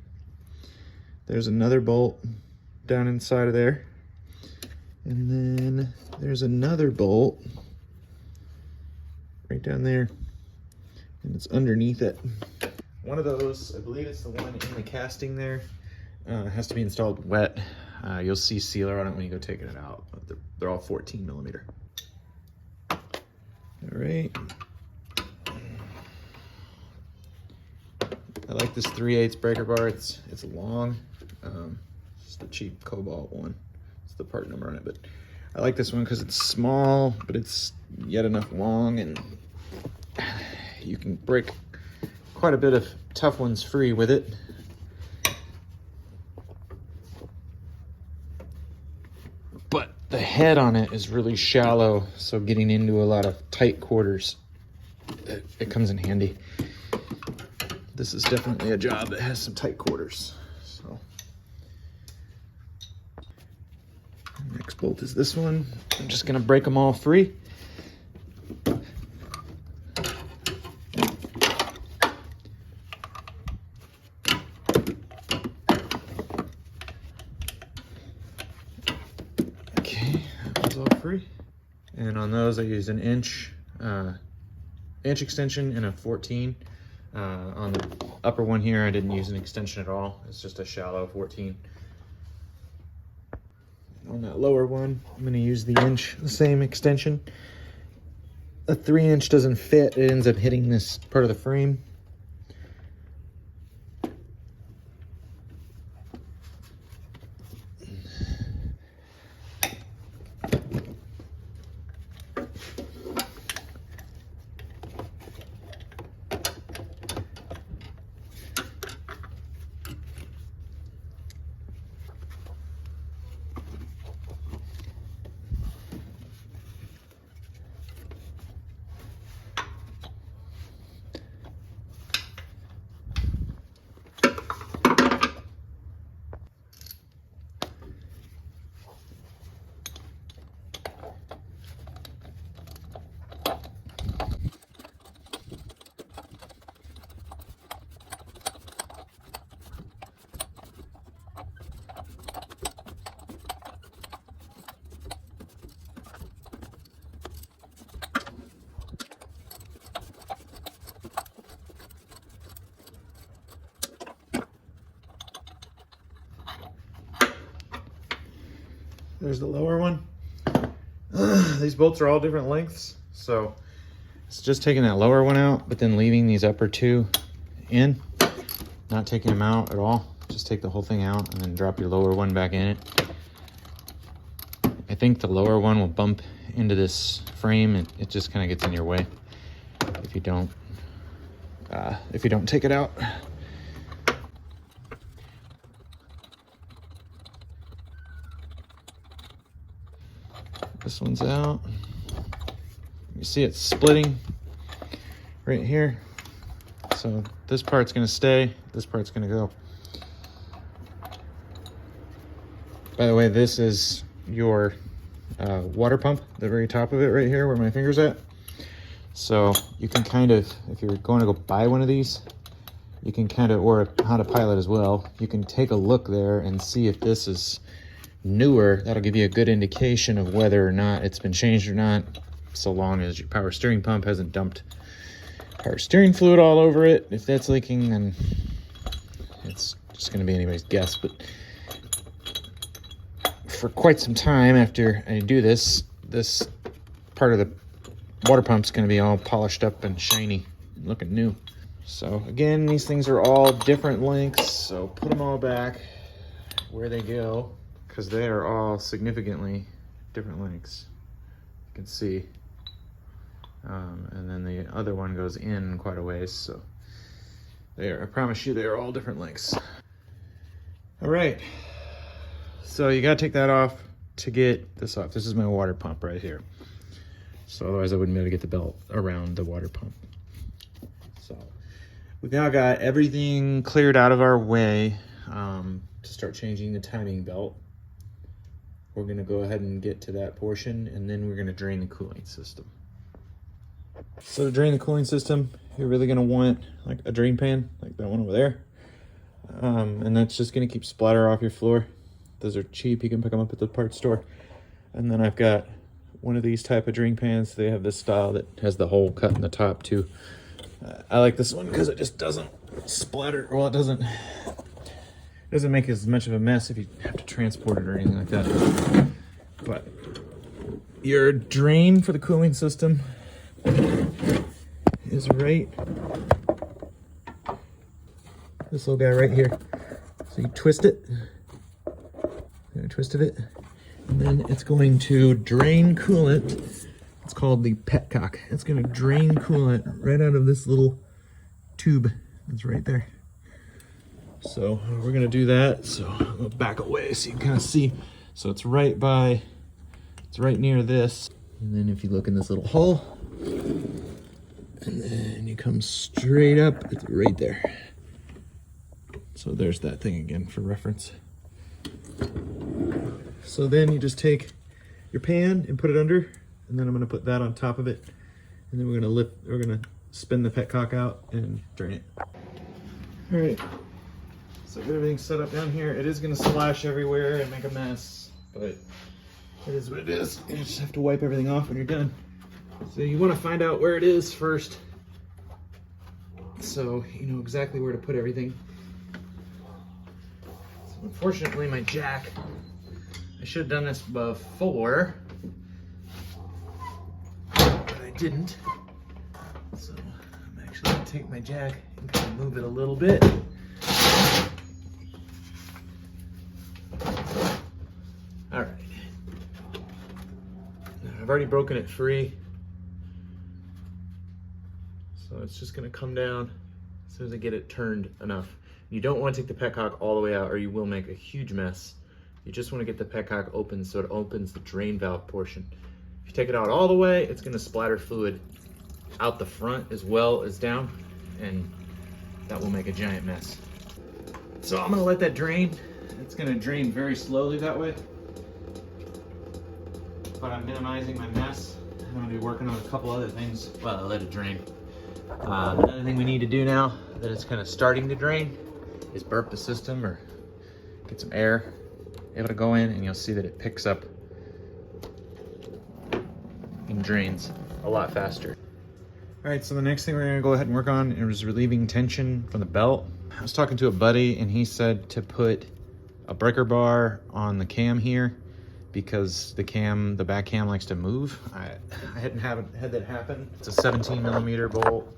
There's another bolt down inside of there. And then there's another bolt right down there. And it's underneath it. One of those, I believe it's the one in the casting there, has to be installed wet. You'll see sealer on it when you go taking it out. But they're all 14mm. All right. I like this 3/8 breaker bar. It's long. It's the cheap Cobalt one. It's the part number on it, but I like this one because it's small, but it's yet enough long, and you can break quite a bit of tough ones free with it. But the head on it is really shallow, so getting into a lot of tight quarters, it comes in handy. This is definitely a job that has some tight quarters. So next bolt is this one. I'm just gonna break them all free. And on those I used an inch extension and a 14. On the upper one here I didn't use an extension at all. It's just a shallow 14. On that lower one I'm going to use the same extension. A 3-inch doesn't fit. It ends up hitting this part of the frame. There's the lower one. These bolts are all different lengths, so it's just taking that lower one out, but then leaving these upper two in, not taking them out at all. Just take the whole thing out and then drop your lower one back in it. I think the lower one will bump into this frame and it just kind of gets in your way if you don't take it out. This one's out. You see it's splitting right here. So this part's gonna stay, this part's gonna go. By the way, this is your water pump, the very top of it right here where my finger's at. So you can kind of, if you're going to go buy one of these, you can kind of, or a Honda Pilot as well, you can take a look there and see if this is newer. That'll give you a good indication of whether or not it's been changed or not, so long as your power steering pump hasn't dumped power steering fluid all over it. If that's leaking, then it's just going to be anybody's guess. But for quite some time after I do this, this part of the water pump's going to be all polished up and shiny, looking new. So again, these things are all different lengths, so put them all back where they go, because they are all significantly different lengths. You can see. And then the other one goes in quite a ways, so I promise you they are all different lengths. All right, so you gotta take that off to get this off. This is my water pump right here. So otherwise I wouldn't be able to get the belt around the water pump. So we've now got everything cleared out of our way to start changing the timing belt. We're gonna go ahead and get to that portion, and then we're gonna drain the cooling system. So to drain the cooling system, you're really gonna want like a drain pan, like that one over there. And that's just gonna keep splatter off your floor. Those are cheap, you can pick them up at the parts store. And then I've got one of these type of drain pans. They have this style that has the hole cut in the top too. I like this one because it just doesn't splatter. Well, it doesn't make as much of a mess if you have to transport it or anything like that. But your drain for the cooling system is right, this little guy right here. So you twist it, I twisted it, and then it's going to drain coolant. It's called the petcock. It's going to drain coolant right out of this little tube that's right there. So we're going to do that. So I'm going to back away so you can kind of see. So it's right near this. And then if you look in this little hole, and then you come straight up, it's right there. So there's that thing again for reference. So then you just take your pan and put it under, and then I'm gonna put that on top of it, and then we're gonna spin the petcock out and drain it. All right, so everything's set up down here. It is gonna splash everywhere and make a mess, but it is what it is. You just have to wipe everything off when you're done. So you wanna find out where it is first, so you know exactly where to put everything. So unfortunately, my jack, I should have done this before, but I didn't. So I'm actually gonna take my jack and kind of move it a little bit. All right. Now, I've already broken it free. So it's just gonna come down as soon as I get it turned enough. You don't want to take the petcock all the way out or you will make a huge mess. You just want to get the petcock open so it opens the drain valve portion. If you take it out all the way, it's gonna splatter fluid out the front as well as down, and that will make a giant mess. So I'm gonna let that drain. It's gonna drain very slowly that way, but I'm minimizing my mess. I'm gonna be working on a couple other things while I let it drain. Another thing we need to do now that it's kind of starting to drain is burp the system or get some air able to go in, and you'll see that it picks up and drains a lot faster. All right, so the next thing we're gonna go ahead and work on is relieving tension from the belt. I was talking to a buddy and he said to put a breaker bar on the cam here because the back cam likes to move. I hadn't had that happen. It's a 17mm bolt.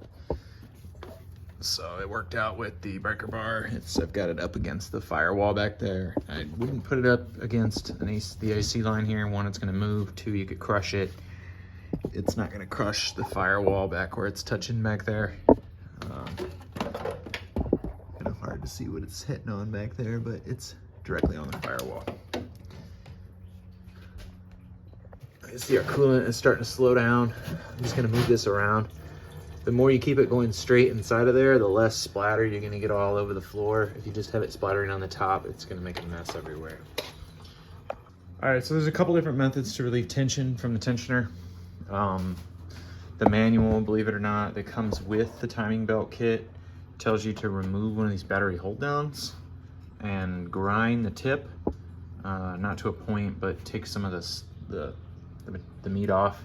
So it worked out with the breaker bar. I've got it up against the firewall back there. I wouldn't put it up against the AC line here. One, it's gonna move. Two, you could crush it. It's not gonna crush the firewall back where it's touching back there. Kind of hard to see what it's hitting on back there, but it's directly on the firewall. You see our coolant is starting to slow down. I'm just gonna move this around. The more you keep it going straight inside of there, the less splatter you're gonna get all over the floor. If you just have it splattering on the top, it's gonna make a mess everywhere. All right, so there's a couple different methods to relieve tension from the tensioner. The manual, believe it or not, that comes with the timing belt kit tells you to remove one of these battery hold downs and grind the tip, not to a point, but take some of this, the meat off.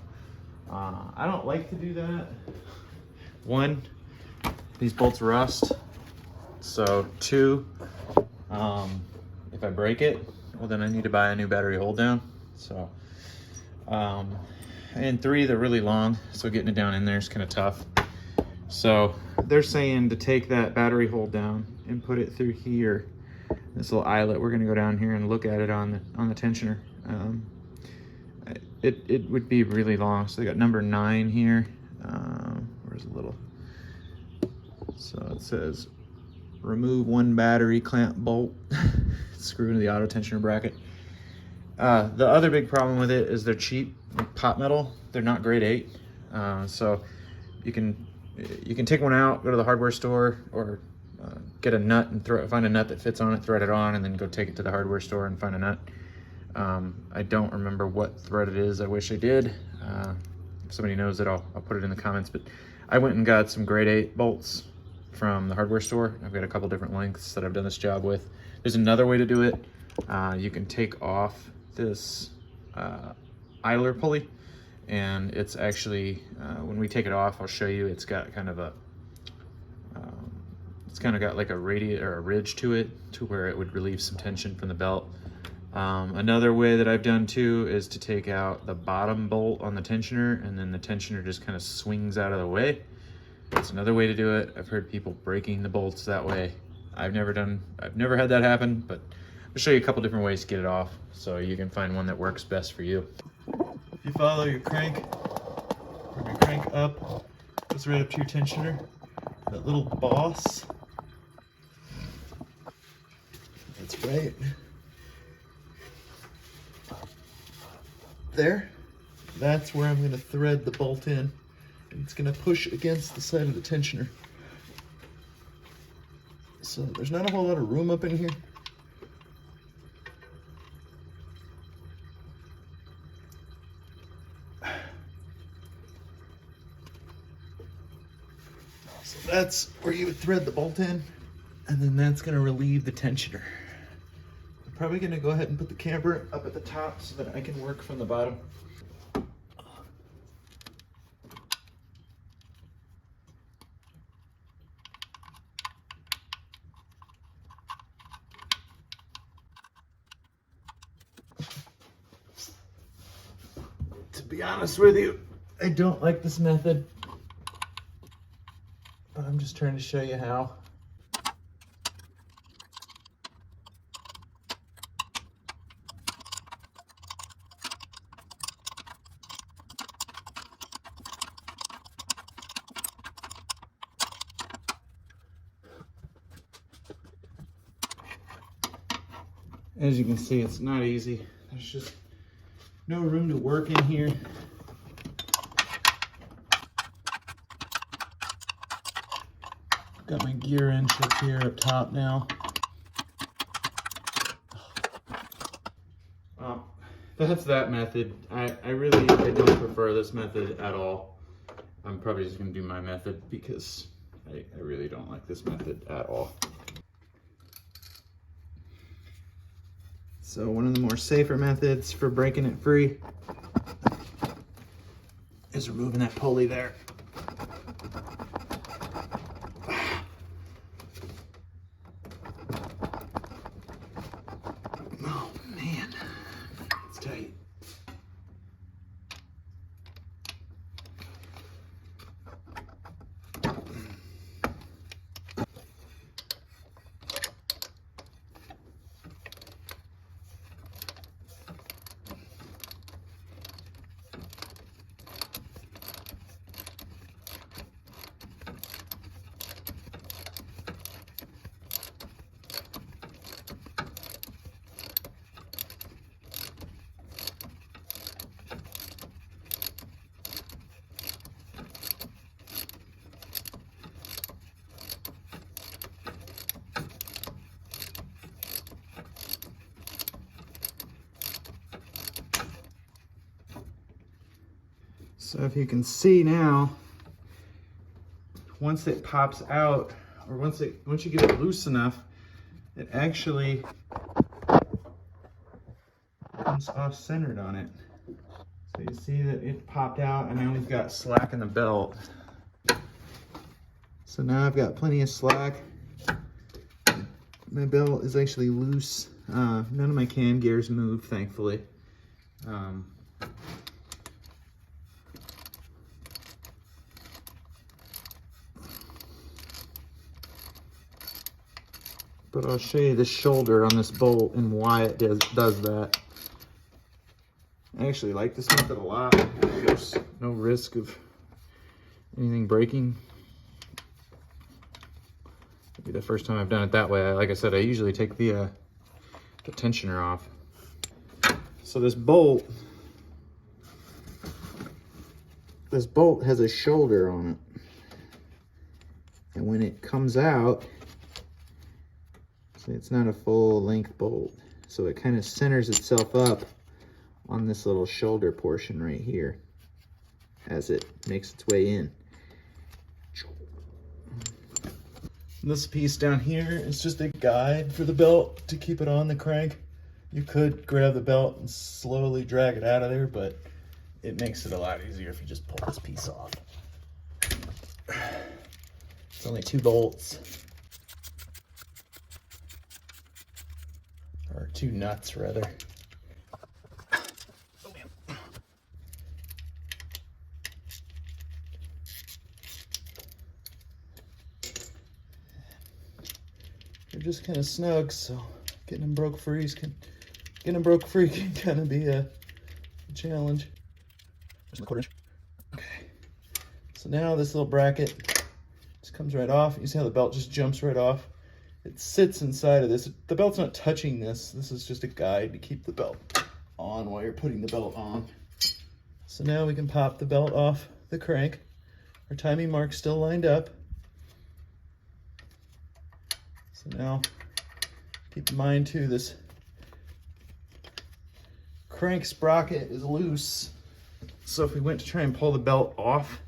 I don't like to do that. One, these bolts rust. So two, if I break it, well then I need to buy a new battery hold down. So, and three, they're really long, so getting it down in there is kind of tough. So they're saying to take that battery hold down and put it through here, this little eyelet. We're gonna go down here and look at it on the tensioner. It would be really long. So they got number 9 here. Where's a little? So it says remove one battery clamp bolt, screw into the auto tensioner bracket. The other big problem with it is they're cheap, pot metal. They're not grade 8. So you can take one out, go to the hardware store, or get a nut and find a nut that fits on it, thread it on, and then go take it to the hardware store and find a nut. I don't remember what thread it is. I wish I did. If somebody knows it, I'll put it in the comments. But I went and got some grade 8 bolts from the hardware store. I've got a couple different lengths that I've done this job with. There's another way to do it. You can take off this idler pulley, and it's actually, when we take it off, I'll show you, it's got kind of a, it's kind of got like a radiator or a ridge to it, to where it would relieve some tension from the belt. Another way that I've done too is to take out the bottom bolt on the tensioner, and then the tensioner just kind of swings out of the way. That's another way to do it. I've heard people breaking the bolts that way. I've never had that happen, but I'll show you a couple different ways to get it off so you can find one that works best for you. If you follow your crank, or your crank up, goes right up to your tensioner, that little boss, that's right there. That's where I'm going to thread the bolt in, and it's going to push against the side of the tensioner. So there's not a whole lot of room up in here. So that's where you would thread the bolt in, and then that's going to relieve the tensioner. I'm probably going to go ahead and put the camber up at the top so that I can work from the bottom. To be honest with you, I don't like this method, but I'm just trying to show you how. As you can see, it's not easy. There's just no room to work in here. Got my gear wrench up here up top now. Well, that's that method. I don't prefer this method at all. I'm probably just gonna do my method because I really don't like this method at all. So one of the more safer methods for breaking it free is removing that pulley there. Oh man, it's tight. So if you can see now, once it pops out, or once you get it loose enough, it actually comes off centered on it. So you see that it popped out, and now we've got slack in the belt. So now I've got plenty of slack. My belt is actually loose. None of my cam gears moved, thankfully. But I'll show you the shoulder on this bolt and why it does that. I actually like this method a lot. There's no risk of anything breaking. It'll be the first time I've done it that way. Like I said, I usually take the tensioner off. So this bolt has a shoulder on it. And when it comes out, see, it's not a full length bolt. So it kind of centers itself up on this little shoulder portion right here as it makes its way in. This piece down here is just a guide for the belt to keep it on the crank. You could grab the belt and slowly drag it out of there, but it makes it a lot easier if you just pull this piece off. It's only 2 bolts. Or 2 nuts, rather. They're just kind of snug, so getting them broke free can kind of be a challenge. Just 1/4 inch. Okay. So now this little bracket just comes right off. You see how the belt just jumps right off? It sits inside of this. The belt's not touching this. This is just a guide to keep the belt on while you're putting the belt on. So now we can pop the belt off the crank. Our timing mark's still lined up. So now keep in mind too, this crank sprocket is loose. So if we went to try and pull the belt off,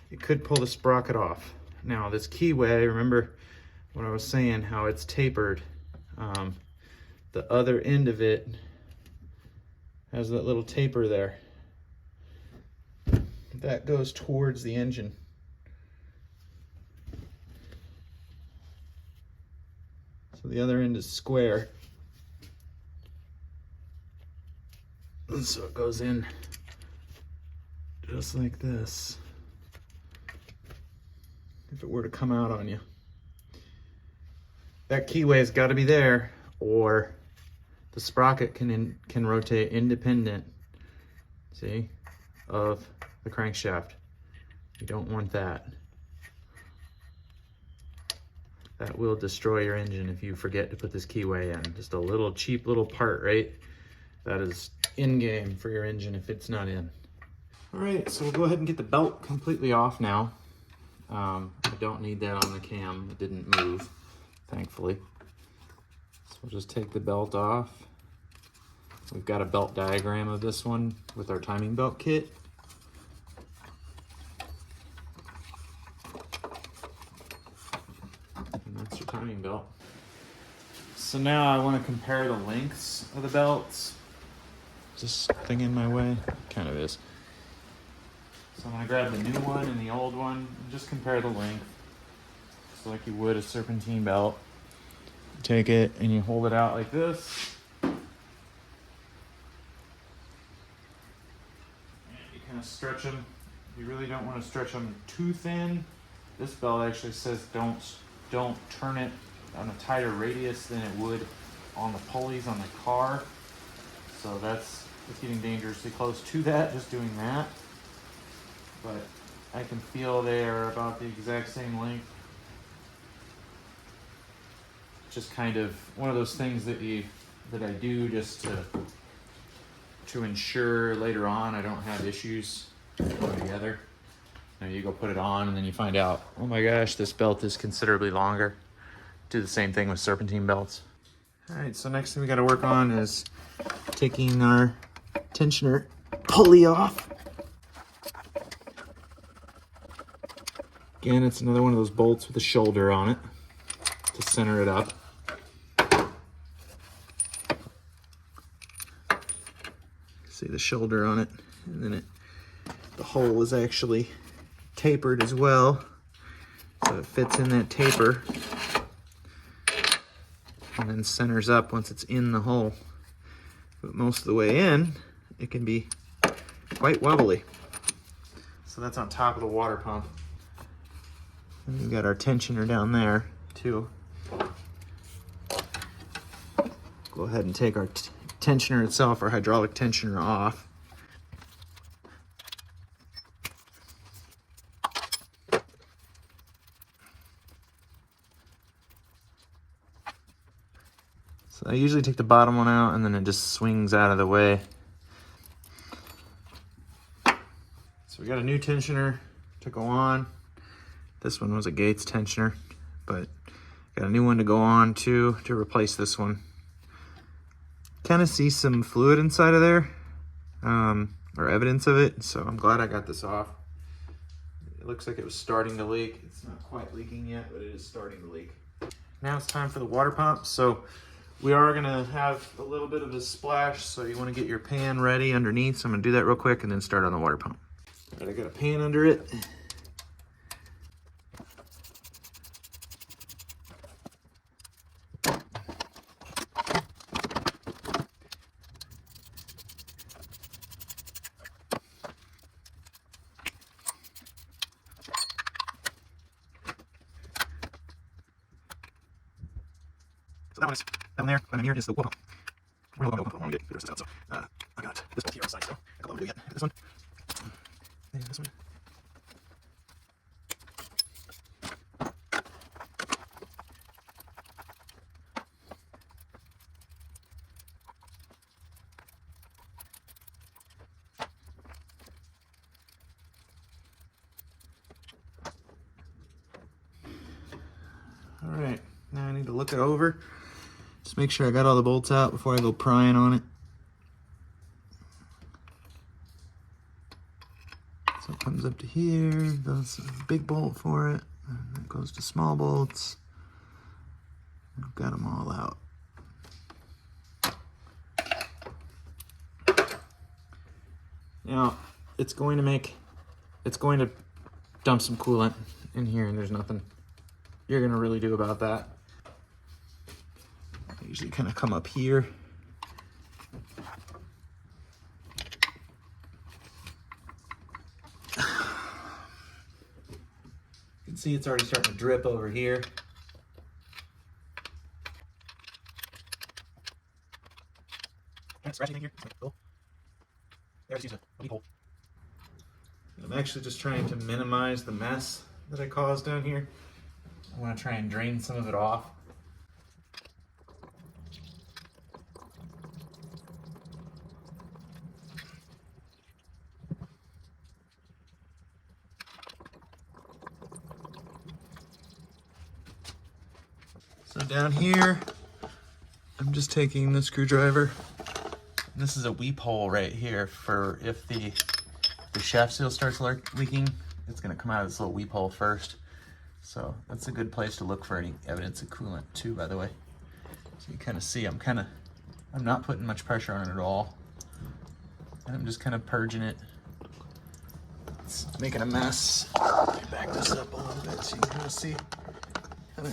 it could pull the sprocket off. Now this keyway, remember what I was saying, how it's tapered. The other end of it has that little taper there. That goes towards the engine. So the other end is square. And so it goes in just like this. If it were to come out on you. That keyway's got to be there, or the sprocket can rotate independent, see, of the crankshaft. You don't want that. That will destroy your engine if you forget to put this keyway in. Just a little cheap little part, right? That is in game for your engine if it's not in. All right, so we'll go ahead and get the belt completely off now. I don't need that on the cam. It didn't move, thankfully. So we'll just take the belt off. We've got a belt diagram of this one with our timing belt kit. And that's your timing belt. So now I want to compare the lengths of the belts. Is this thing in my way? Kind of is. So I'm going to grab the new one and the old one and just compare the length. So like you would a serpentine belt. You take it and you hold it out like this. And you kind of stretch them. You really don't want to stretch them too thin. This belt actually says don't turn it on a tighter radius than it would on the pulleys on the car. So it's getting dangerously close to that, just doing that. But I can feel they are about the exact same length. Just kind of one of those things that I do just to ensure later on I don't have issues going together. Now you go put it on and then you find out, oh my gosh, this belt is considerably longer. Do the same thing with serpentine belts. All right, so next thing we got to work on is taking our tensioner pulley off. Again, it's another one of those bolts with a shoulder on it to center it up. See the shoulder on it, and then the hole is actually tapered as well, so it fits in that taper and then centers up once it's in the hole. But most of the way in, it can be quite wobbly. So that's on top of the water pump. And we've got our tensioner down there too. Go ahead and take our tensioner itself, our hydraulic tensioner, off. So I usually take the bottom one out and then it just swings out of the way. So we got a new tensioner to go on. This one was a Gates tensioner, but got a new one to go on too to replace this one. Kind of see some fluid inside of there, or evidence of it, so I'm glad I got this off. It looks like it was starting to leak. It's not quite leaking yet, but it is starting to leak. Now it's time for the water pump. So we are gonna have a little bit of a splash, so you wanna get your pan ready underneath. So I'm gonna do that real quick and then start on the water pump. All right, I got a pan under it. So that one is down there, and here is the water pump. We're going to open one, get the rest out. So I got this one here on the side, so I got a little bit yet. This one, and this one. All right, now I need to look it over. Just make sure I got all the bolts out before I go prying on it. So it comes up to here, there's a big bolt for it, and it goes to small bolts. I've got them all out. Now, it's going to dump some coolant in here, and there's nothing you're gonna really do about that. I usually kind of come up here. You can see it's already starting to drip over here. Kind of scratching in here. Cool. There's use a weep hole. I'm actually just trying to minimize the mess that I caused down here. I want to try and drain some of it off. So down here, I'm just taking the screwdriver. This is a weep hole right here for if the shaft seal starts leaking, it's going to come out of this little weep hole first. So that's a good place to look for any evidence of coolant too, by the way. So you kind of see I'm not putting much pressure on it at all. And I'm just kind of purging it. It's making a mess. Let me back this up a little bit so you can kind of see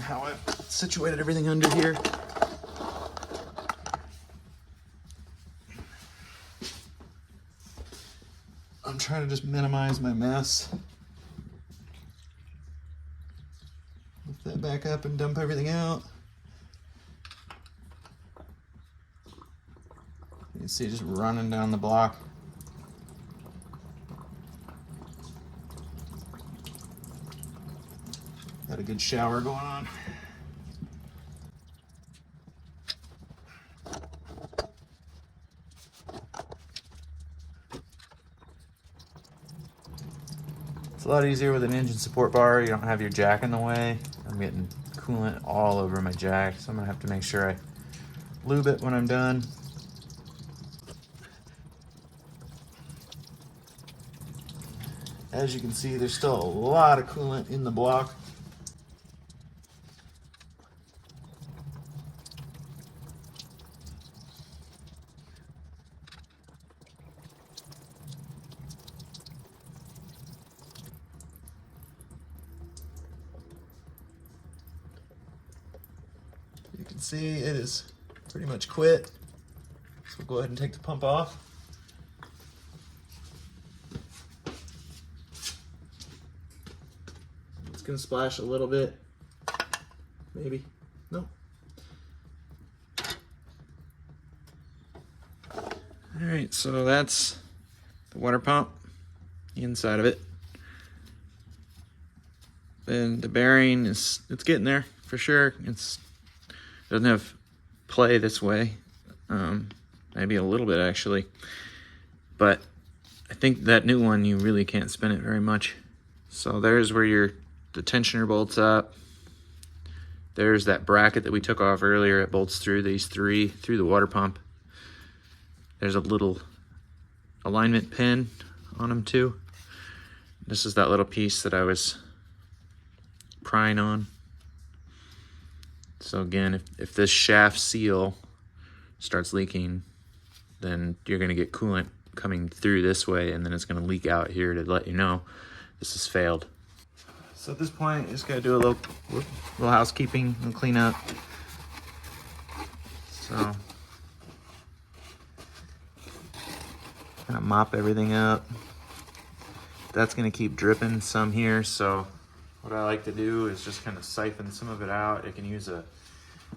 how I've situated everything under here. I'm trying to just minimize my mess. Lift that back up and dump everything out. You can see just running down the block. Got a good shower going on. It's a lot easier with an engine support bar. You don't have your jack in the way. I'm getting coolant all over my jack, so I'm gonna have to make sure I lube it when I'm done. as you can see, there's still a lot of coolant in the block. You can see it is pretty much quit. So we'll go ahead and take the pump off. It's gonna splash a little bit, maybe, no. All right, so that's the water pump, the inside of it. And the bearing it's getting there for sure. It doesn't have play this way, maybe a little bit actually, but I think that new one you really can't spin it very much. So there's where the tensioner bolts up. There's that bracket that we took off earlier. It bolts through these three through the water pump. There's a little alignment pin on them too. This is that little piece that I was prying on. So again, if this shaft seal starts leaking, then you're gonna get coolant coming through this way, and then it's gonna leak out here to let you know this has failed. So at this point, just gotta do a little housekeeping and clean up. So kind of mop everything up. That's gonna keep dripping some here, so what I like to do is just kind of siphon some of it out. You can use a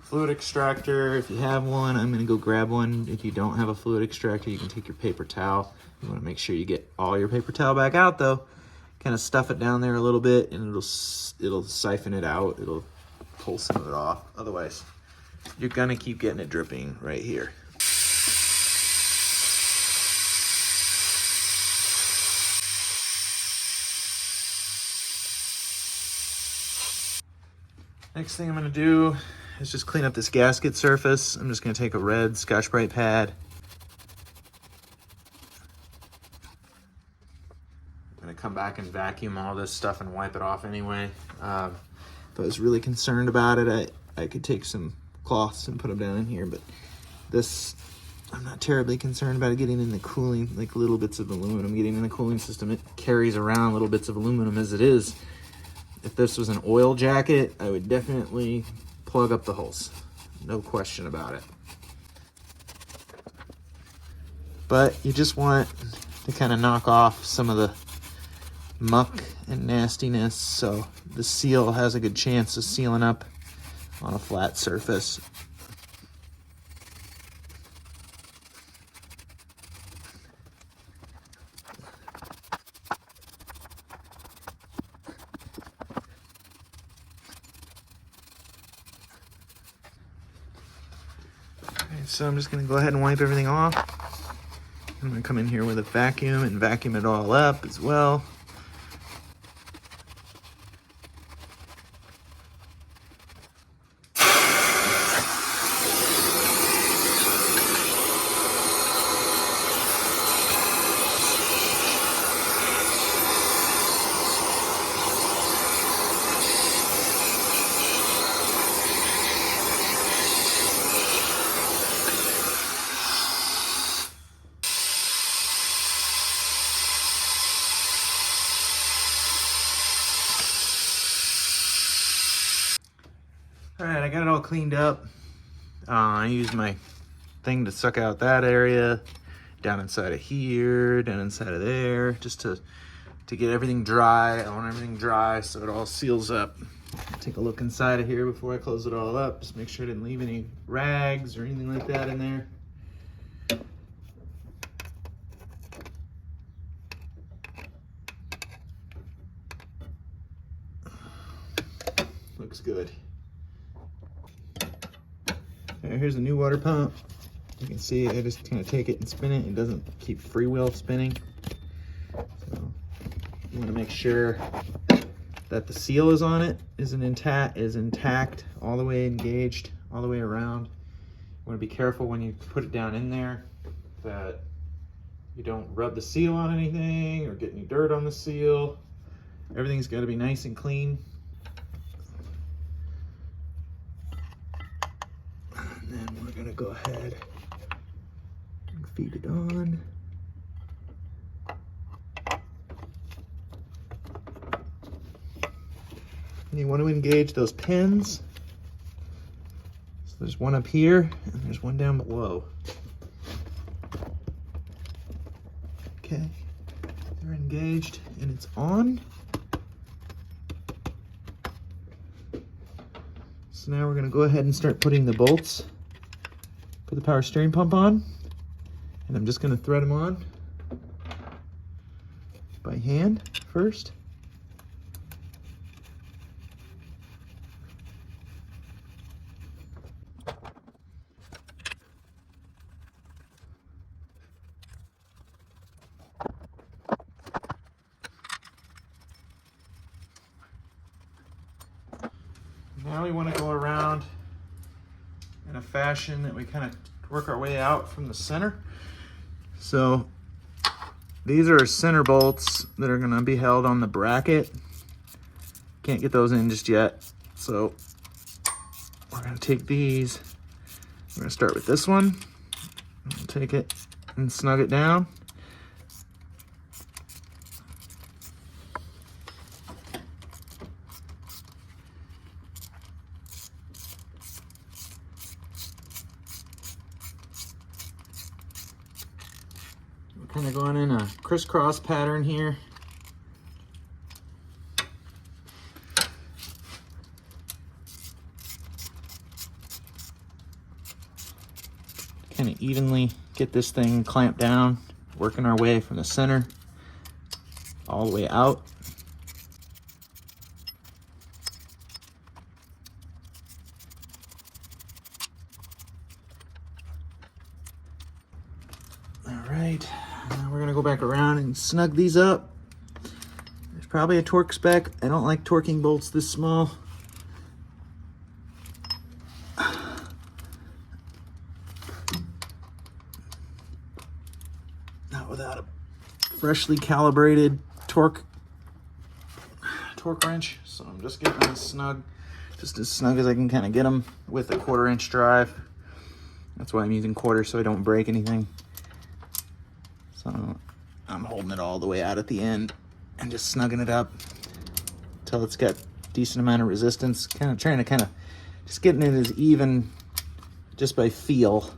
fluid extractor if you have one. I'm gonna go grab one. If you don't have a fluid extractor, you can take your paper towel. You wanna make sure you get all your paper towel back out though. Kind of stuff it down there a little bit and it'll siphon it out. It'll pull some of it off. Otherwise, you're gonna keep getting it dripping right here. Next thing I'm gonna do is just clean up this gasket surface. I'm just gonna take a red Scotch-Brite pad. I'm gonna come back and vacuum all this stuff and wipe it off anyway. If I was really concerned about it, I could take some cloths and put them down in here, but this, I'm not terribly concerned about it getting in the cooling, like little bits of aluminum getting in the cooling system. It carries around little bits of aluminum as it is. If this was an oil jacket, I would definitely plug up the holes. No question about it. But you just want to kind of knock off some of the muck and nastiness, so the seal has a good chance of sealing up on a flat surface. So I'm just gonna go ahead and wipe everything off. I'm gonna come in here with a vacuum and vacuum it all up as well. All right, I got it all cleaned up. I used my thing to suck out that area, down inside of here, down inside of there, just to get everything dry. I want everything dry so it all seals up. I'll take a look inside of here before I close it all up. Just make sure I didn't leave any rags or anything like that in there. Looks good. Here's the new water pump. You can see I just kind of take it and spin it. It doesn't keep freewheel spinning. So you want to make sure that the seal is on it, is intact, all the way engaged, all the way around. You want to be careful when you put it down in there that you don't rub the seal on anything or get any dirt on the seal. Everything's got to be nice and clean. And then we're going to go ahead and feed it on. And you want to engage those pins. So there's one up here and there's one down below. Okay, they're engaged and it's on. So now we're going to go ahead and start putting the bolts for the power steering pump on. And I'm just going to thread them on by hand first. Now we want to go around in a fashion that we kind of work our way out from the center. So these are center bolts that are going to be held on the bracket. Can't get those in just yet. So we're going to take these. We're going to start with this one. We'll take it and snug it down. Kind of going in a crisscross pattern here. Kind of evenly get this thing clamped down, working our way from the center all the way out. All right. Now we're gonna go back around and snug these up. There's probably a torque spec. I don't like torquing bolts this small. Not without a freshly calibrated torque wrench. So I'm just getting them snug, just as snug as I can kind of get them with a 1/4 inch drive. That's why I'm using quarter, so I don't break anything. So I'm holding it all the way out at the end and just snugging it up until it's got a decent amount of resistance. Kind of trying to just getting it as even, just by feel,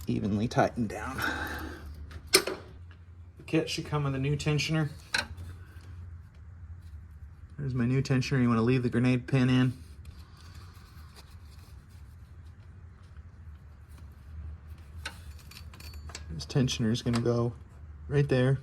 evenly tightened down. The kit should come with a new tensioner. There's my new tensioner. You want to leave the grenade pin in. This tensioner is going to go right there.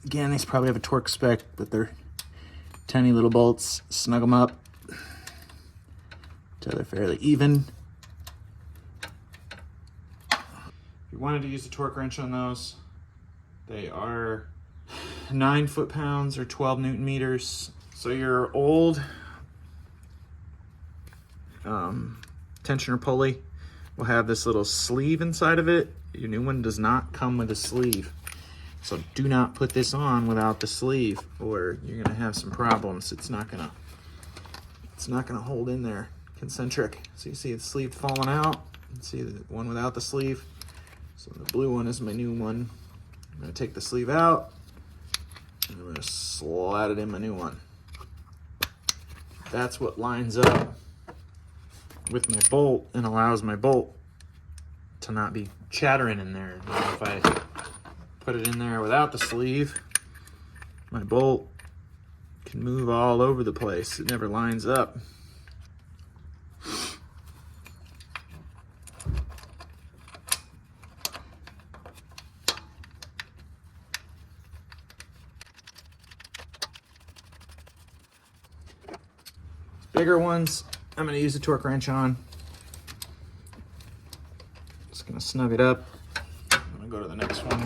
Again, these probably have a torque spec, but they're tiny little bolts. Snug them up until they're fairly even. If you wanted to use a torque wrench on those, they are 9 foot-pounds or 12 Newton meters. So your old tensioner pulley will have this little sleeve inside of it. Your new one does not come with a sleeve. So do not put this on without the sleeve, or you're gonna have some problems. It's not gonna hold in there concentric. So you see the sleeve falling out. You see the one without the sleeve. So the blue one is my new one. I'm gonna take the sleeve out and I'm gonna slide it in my new one. That's what lines up with my bolt and allows my bolt to not be chattering in there. Now if I put it in there without the sleeve, my bolt can move all over the place. It never lines up. bigger ones, I'm gonna use a torque wrench on. Just gonna snug it up. I'm gonna go to the next one.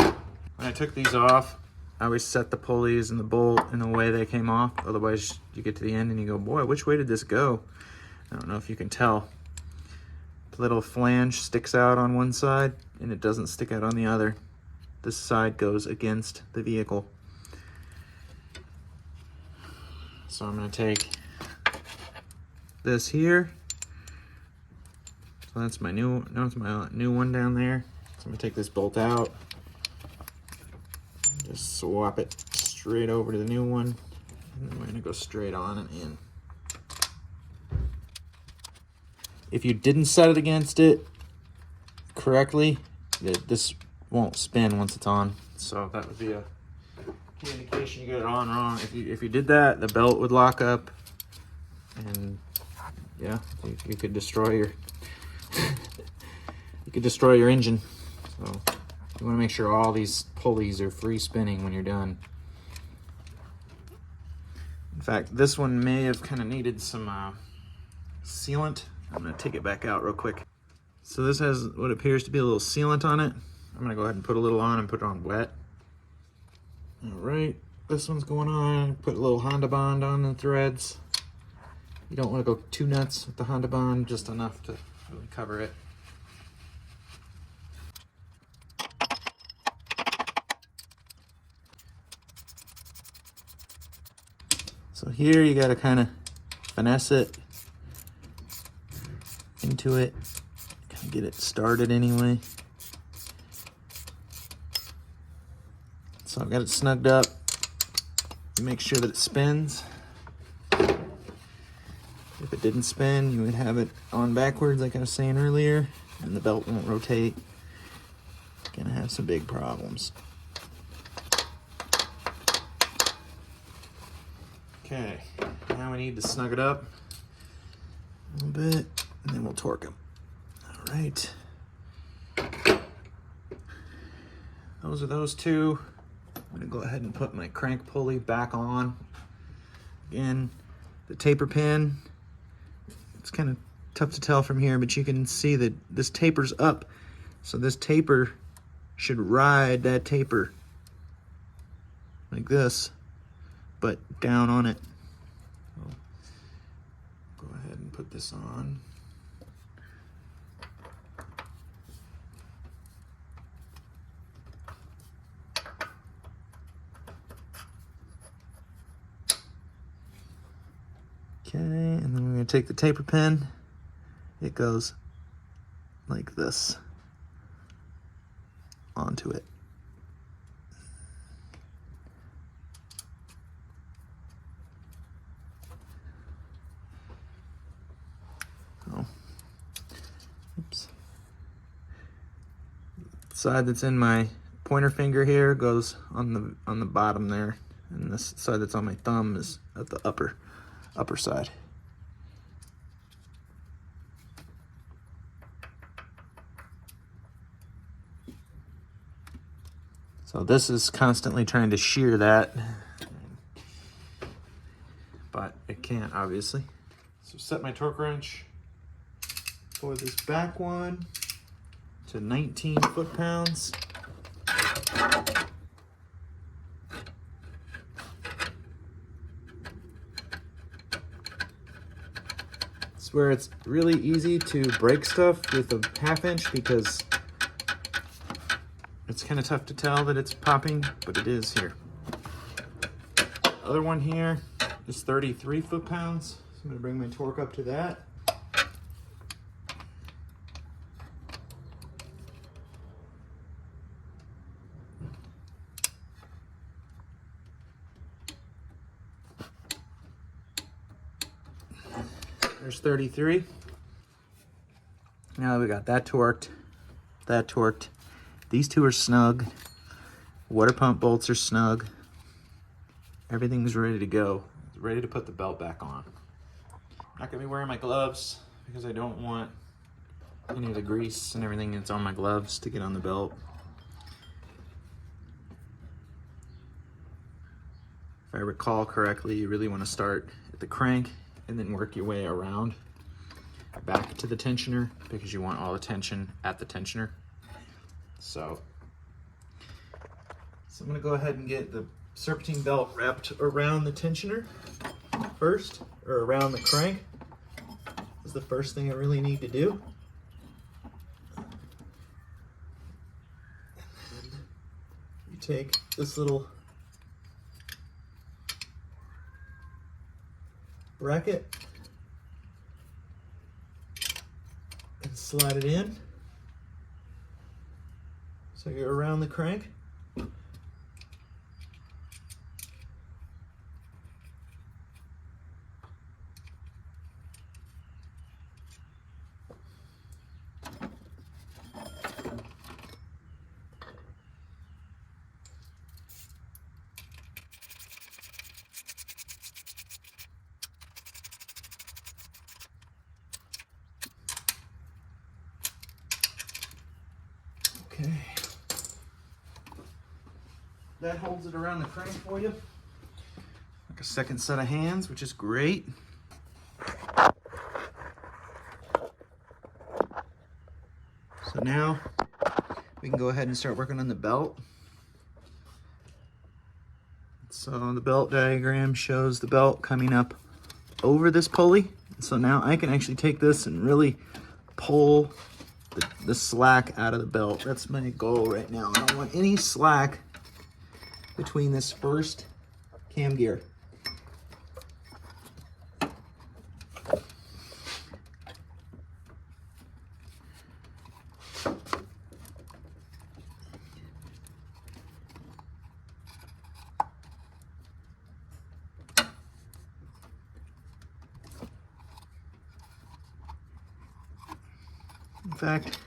When I took these off, I always set the pulleys and the bolt in the way they came off. Otherwise, you get to the end and you go, boy, which way did this go? I don't know if you can tell. The little flange sticks out on one side and it doesn't stick out on the other. This side goes against the vehicle. So I'm gonna take this here. So that's my new one down there. So I'm gonna take this bolt out. Just swap it straight over to the new one. And then we're gonna go straight on and in. If you didn't set it against it correctly, this won't spin once it's on. So that would be a key indication you got it on wrong. If you did that, the belt would lock up, and yeah, you could destroy your engine. So you want to make sure all these pulleys are free spinning when you're done. In fact, this one may have kind of needed some sealant. I'm going to take it back out real quick. So this has what appears to be a little sealant on it. I'm going to go ahead and put a little on and put it on wet. All right, this one's going on. Put a little Honda Bond on the threads. You don't want to go too nuts with the Honda Bond, just enough to really cover it. So here you got to kind of finesse it into it, kind of get it started anyway. So I've got it snugged up. Make sure that it spins. If it didn't spin, you would have it on backwards like I was saying earlier, and the belt won't rotate. Gonna have some big problems. Okay, now we need to snug it up a little bit, and then we'll torque them. All right. Those are those two. I'm gonna go ahead and put my crank pulley back on. Again, the taper pin, it's kind of tough to tell from here, but you can see that this taper's up. So this taper should ride that taper like this, but down on it. So go ahead and put this on. Okay, and then we're going to take the taper pin. It goes like this onto it. Oh, oops. The side that's in my pointer finger here goes on the bottom there, and this side that's on my thumb is at the upper side. So this is constantly trying to shear that, but it can't, obviously. So set my torque wrench for this back one to 19 foot-pounds. It's where it's really easy to break stuff with a 1/2 inch because it's kind of tough to tell that it's popping, but it is here. Other one here is 33 foot-pounds. So I'm going to bring my torque up to that. There's 33. Now that we got that torqued, these two are snug. Water pump bolts are snug. Everything's ready to go. Ready to put the belt back on. I'm not gonna be wearing my gloves because I don't want any of the grease and everything that's on my gloves to get on the belt. If I recall correctly, you really want to start at the crank and then work your way around back to the tensioner because you want all the tension at the tensioner. So I'm gonna go ahead and get the serpentine belt wrapped around the tensioner first, or around the crank. This is the first thing I really need to do. And then you take this little bracket and slide it in so you're around the crank. Okay, that holds it around the crank for you. Like a second set of hands, which is great. So now we can go ahead and start working on the belt. So the belt diagram shows the belt coming up over this pulley. So now I can actually take this and really pull the slack out of the belt. That's my goal right now. I don't want any slack between this first cam gear. In fact,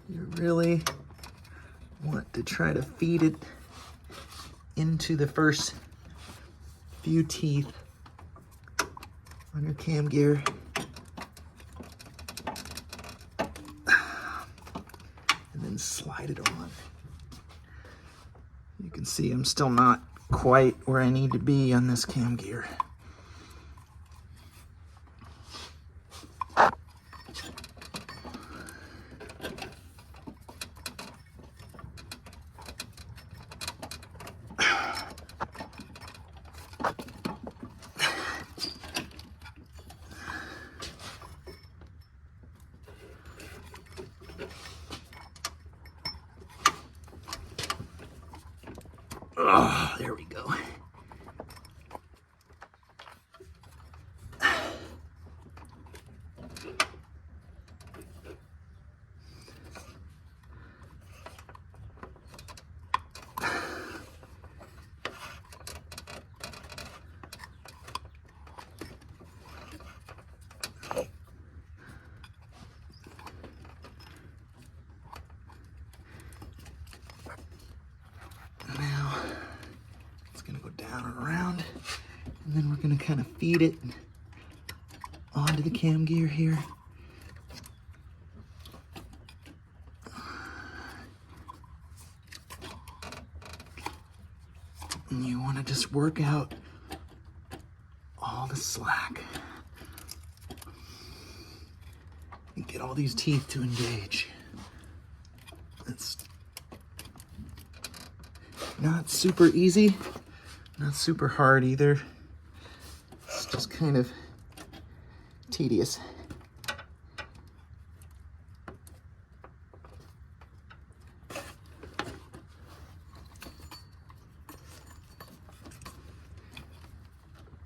you really want to try to feed it into the first few teeth on your cam gear. And then slide it on. You can see I'm still not quite where I need to be on this cam gear. Oh, there we go. And then we're going to kind of feed it onto the cam gear here. And you want to just work out all the slack and get all these teeth to engage. It's not super easy, not super hard either. It's just kind of tedious.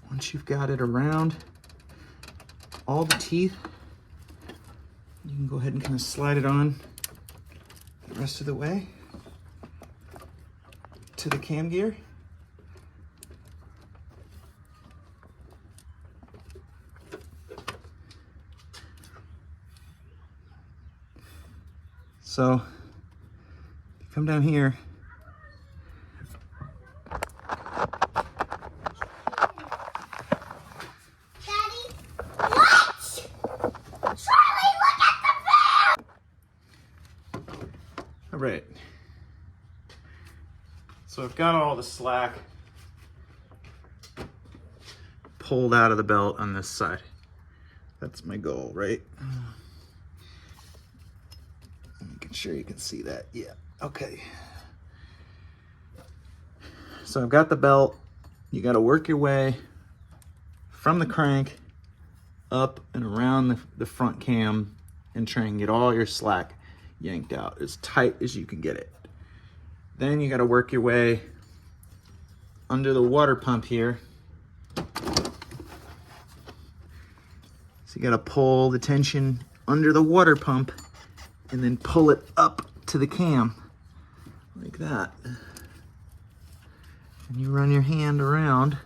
Once you've got it around all the teeth, you can go ahead and kind of slide it on the rest of the way to the cam gear. So, if you come down here, Daddy, what? Charlie, look at the van! all right, So I've got all the slack pulled out of the belt on this side. That's my goal, right? Making sure you can see that. Yeah, okay. So I've got the belt. You got to work your way from the crank up and around the front cam and try and get all your slack yanked out as tight as you can get it. Then you got to work your way under the water pump here. So you got to pull the tension under the water pump and then pull it up to the cam like that. And you run your hand around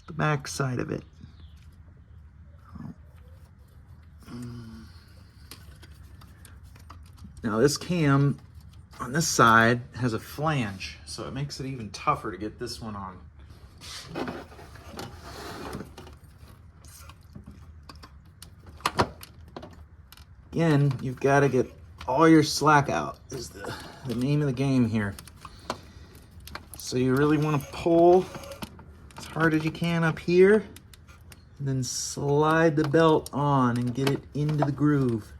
the back side of it. Now this cam on this side has a flange, so it makes it even tougher to get this one on. Again, you've got to get all your slack out is the name of the game here. So you really want to pull as hard as you can up here and then slide the belt on and get it into the groove.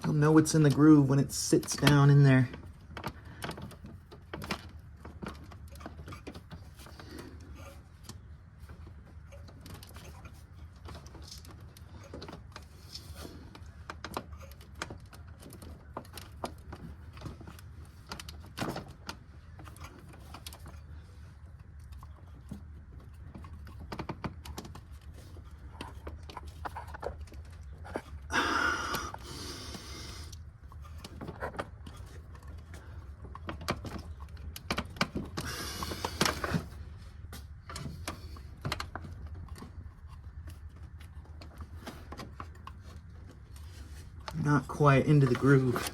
You'll know what's in the groove when it sits down in there. Not quite into the groove.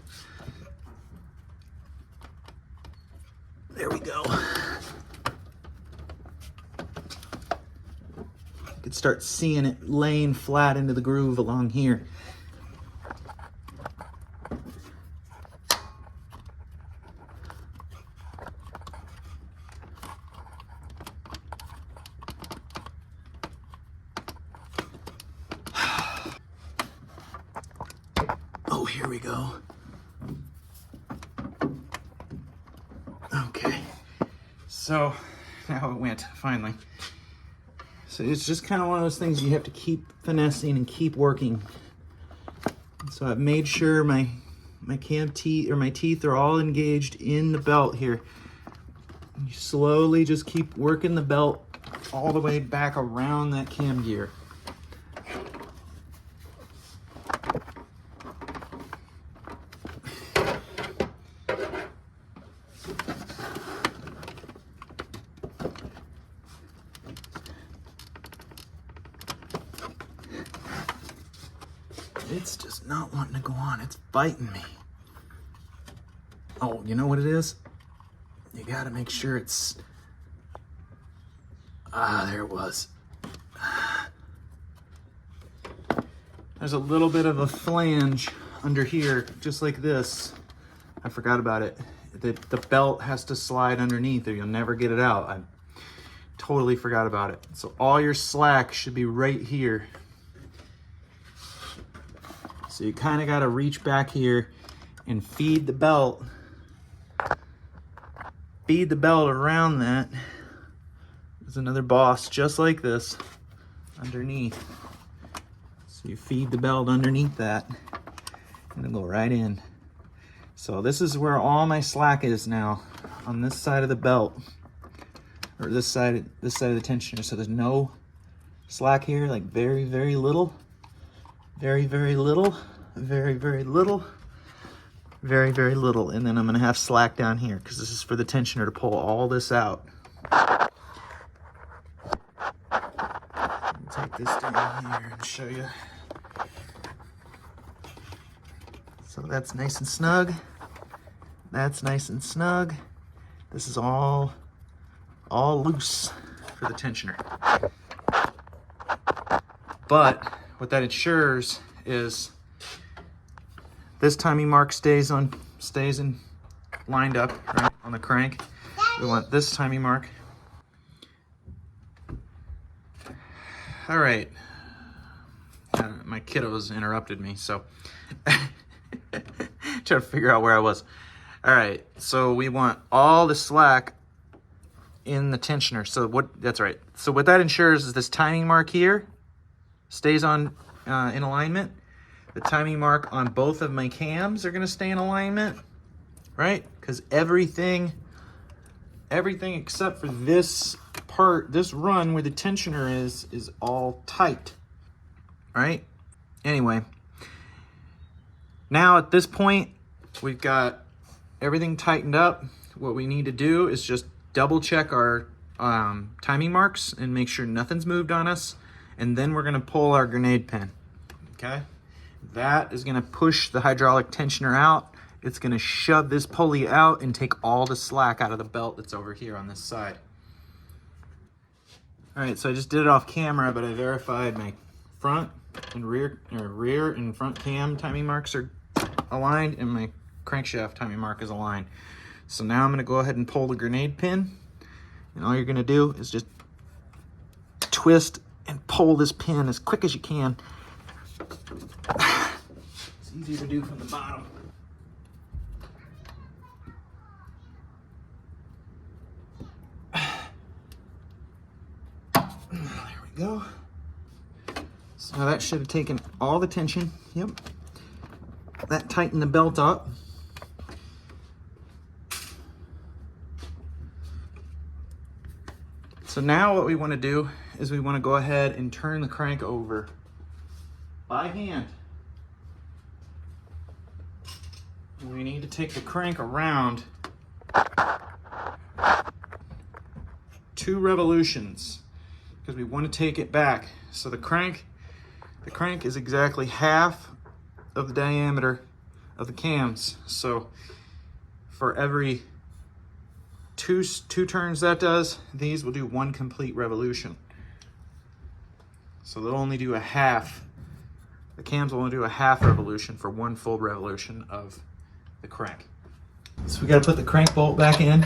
There we go. You could start seeing it laying flat into the groove along here. Oh, here we go. Okay, so now it went, finally. So it's just kind of one of those things you have to keep finessing and keep working. So I've made sure my cam teeth or my teeth are all engaged in the belt here. You slowly just keep working the belt all the way back around that cam gear. It's just not wanting to go on. It's biting me. Oh, you know what it is? You gotta make sure it's... Ah, there it was. There's a little bit of a flange under here, just like this. I forgot about it. The belt has to slide underneath or you'll never get it out. I totally forgot about it. So all your slack should be right here. So you kind of got to reach back here and feed the belt. Feed the belt around that. There's another boss just like this underneath. So you feed the belt underneath that and it'll go right in. So this is where all my slack is now, on this side of the belt, or this side of the tensioner. So there's no slack here, like very, very little. Very, very little, very, very little, very, very little. And then I'm gonna have slack down here because this is for the tensioner to pull all this out. Take this down here and show you. So that's nice and snug. That's nice and snug. This is all loose for the tensioner. But what that ensures is this timing mark stays in lined up, right, on the crank. We want this timing mark. All right. My kiddos interrupted me, so trying to figure out where I was. All right, so we want all the slack in the tensioner. So that's right. So what that ensures is this timing mark here stays on in alignment. The timing mark on both of my cams are gonna stay in alignment, right? Because everything except for this part, this run where the tensioner is all tight, right? Anyway, now at this point, we've got everything tightened up. What we need to do is just double check our timing marks and make sure nothing's moved on us. And then we're gonna pull our grenade pin, okay? That is gonna push the hydraulic tensioner out. It's gonna shove this pulley out and take all the slack out of the belt that's over here on this side. All right, so I just did it off camera, but I verified my front and rear and front cam timing marks are aligned, and my crankshaft timing mark is aligned. So now I'm gonna go ahead and pull the grenade pin, and all you're gonna do is just twist and pull this pin as quick as you can. It's easier to do from the bottom. There we go. So that should have taken all the tension. Yep. That tightened the belt up. So now what we want to do is we want to go ahead and turn the crank over by hand. And we need to take the crank around 2 revolutions because we want to take it back. So the crank is exactly half of the diameter of the cams. So for every two turns that does, these will do 1 complete revolution. So they'll only do a half. The cams will only do a half revolution for 1 full revolution of the crank. So we got to put the crank bolt back in.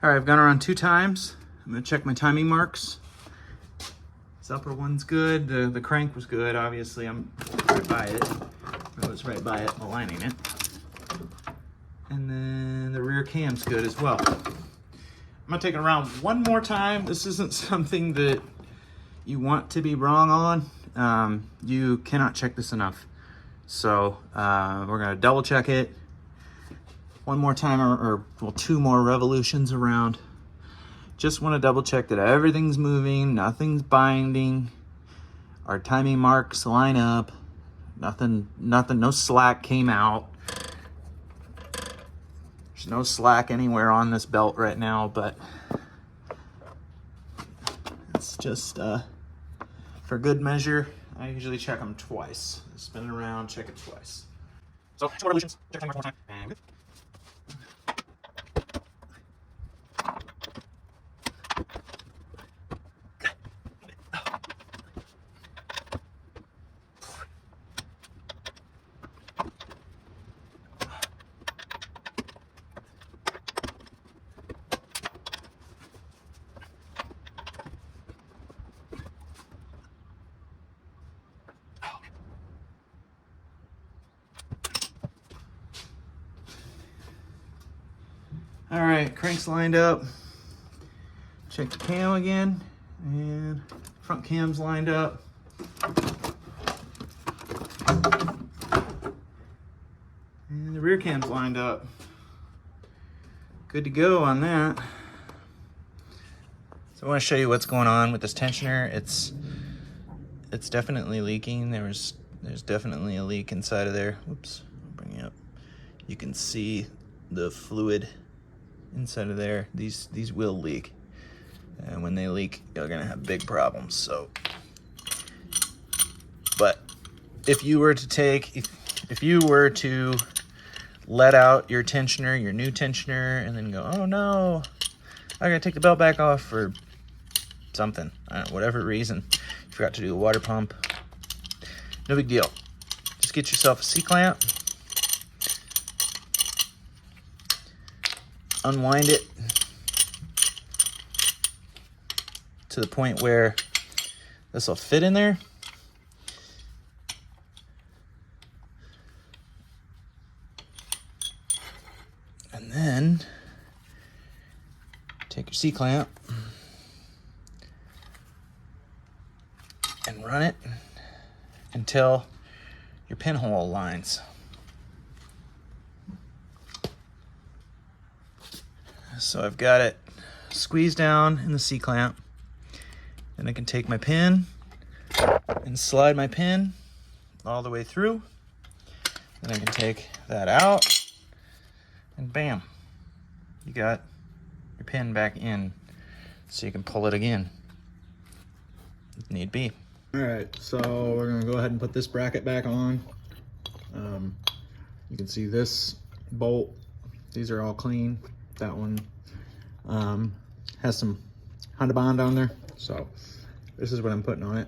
All right, I've gone around 2 times. I'm gonna check my timing marks. This upper one's good. The crank was good. Obviously, I'm right by it. I was right by it, aligning it. And then the rear cam's good as well. I'm gonna take it around 1 more time. This isn't something that you want to be wrong on. You cannot check this enough. So we're gonna double check it 1 more time, or 2 more revolutions around. Just want to double check that everything's moving, nothing's binding, our timing marks line up, nothing, no slack came out. There's no slack anywhere on this belt right now, but it's just for good measure. I usually check them twice. Spin it around, check it twice. So 2 revolutions, check time one more time, and good. All right, cranks lined up. Check the cam again, and front cam's lined up. And the rear cam's lined up. Good to go on that. So I want to show you what's going on with this tensioner. It's definitely leaking. There's definitely a leak inside of there. Whoops, I'll bring you up. You can see the fluid inside of there. These will leak, and when they leak, you're gonna have big problems. So, but if you were to let out your tensioner, your new tensioner, and then go, oh no, I gotta take the belt back off for something, whatever reason, you forgot to do the water pump, no big deal. Just get yourself a C-clamp, unwind it to the point where this will fit in there. And then take your C-clamp and run it until your pinhole aligns. So I've got it squeezed down in the C-clamp, and I can take my pin and slide my pin all the way through. Then I can take that out, and bam, you got your pin back in, so you can pull it again if need be. All right, so we're gonna go ahead and put this bracket back on. You can see this bolt, these are all clean. That one has some Honda Bond on there, so this is what I'm putting on it.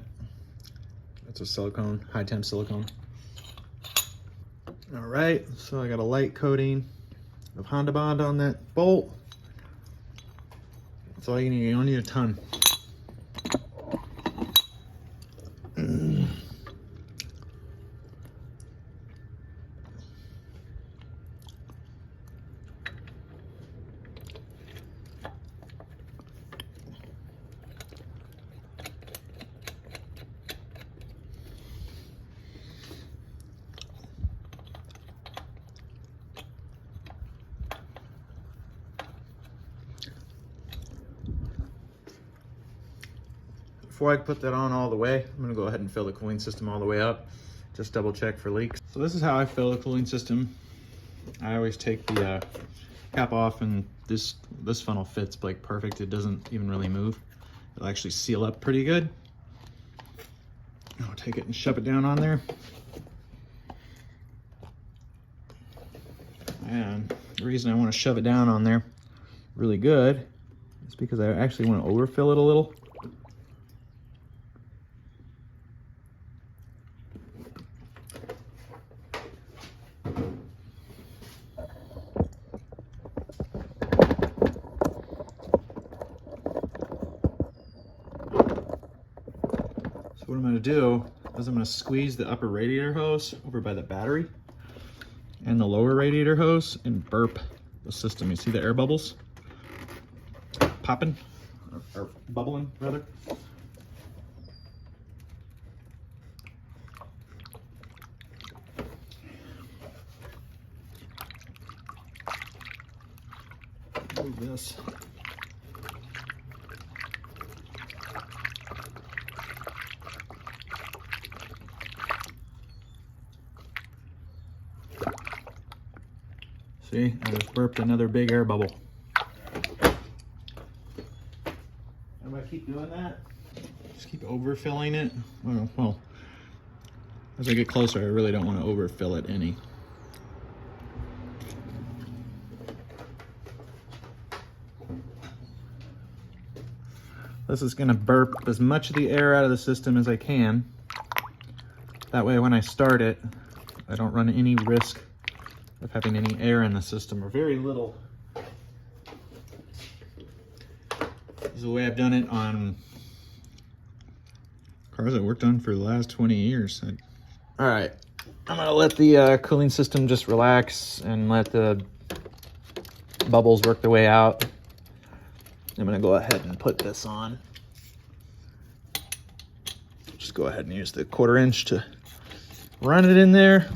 It's a silicone, high temp silicone. All right, so I got a light coating of Honda Bond on that bolt. That's all you need. You don't need a ton. Before I put that on all the way, I'm gonna go ahead and fill the cooling system all the way up. Just double check for leaks. So this is how I fill the cooling system. I always take the cap off, and this funnel fits like perfect. It doesn't even really move. It'll actually seal up pretty good. I'll take it and shove it down on there. And the reason I want to shove it down on there really good is because I actually want to overfill it a little. What I'm going to do is I'm going to squeeze the upper radiator hose over by the battery and the lower radiator hose and burp the system. You see the air bubbles popping or bubbling rather. Move this. See, I just burped another big air bubble. I'm gonna keep doing that. Just keep overfilling it. Well, as I get closer, I really don't want to overfill it any. This is gonna burp as much of the air out of the system as I can. That way when I start it, I don't run any risk of having any air in the system, or very little. This is the way I've done it on cars I worked on for the last 20 years. All right, I'm gonna let the cooling system just relax and let the bubbles work their way out. I'm gonna go ahead and put this on. Just go ahead and use the 1/4 inch to run it in there.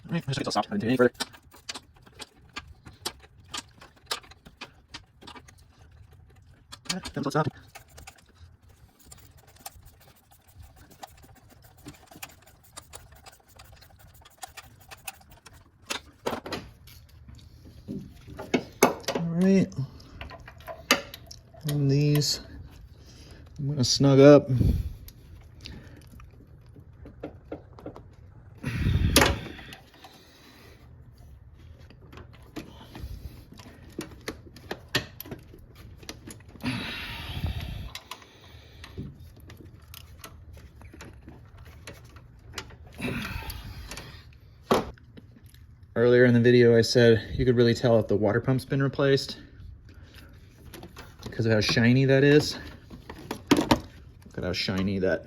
All right, just stop. Didn't do any further. All right, and these I'm gonna snug up. Earlier in the video I said you could really tell if the water pump's been replaced because of how shiny that is. Look at how shiny that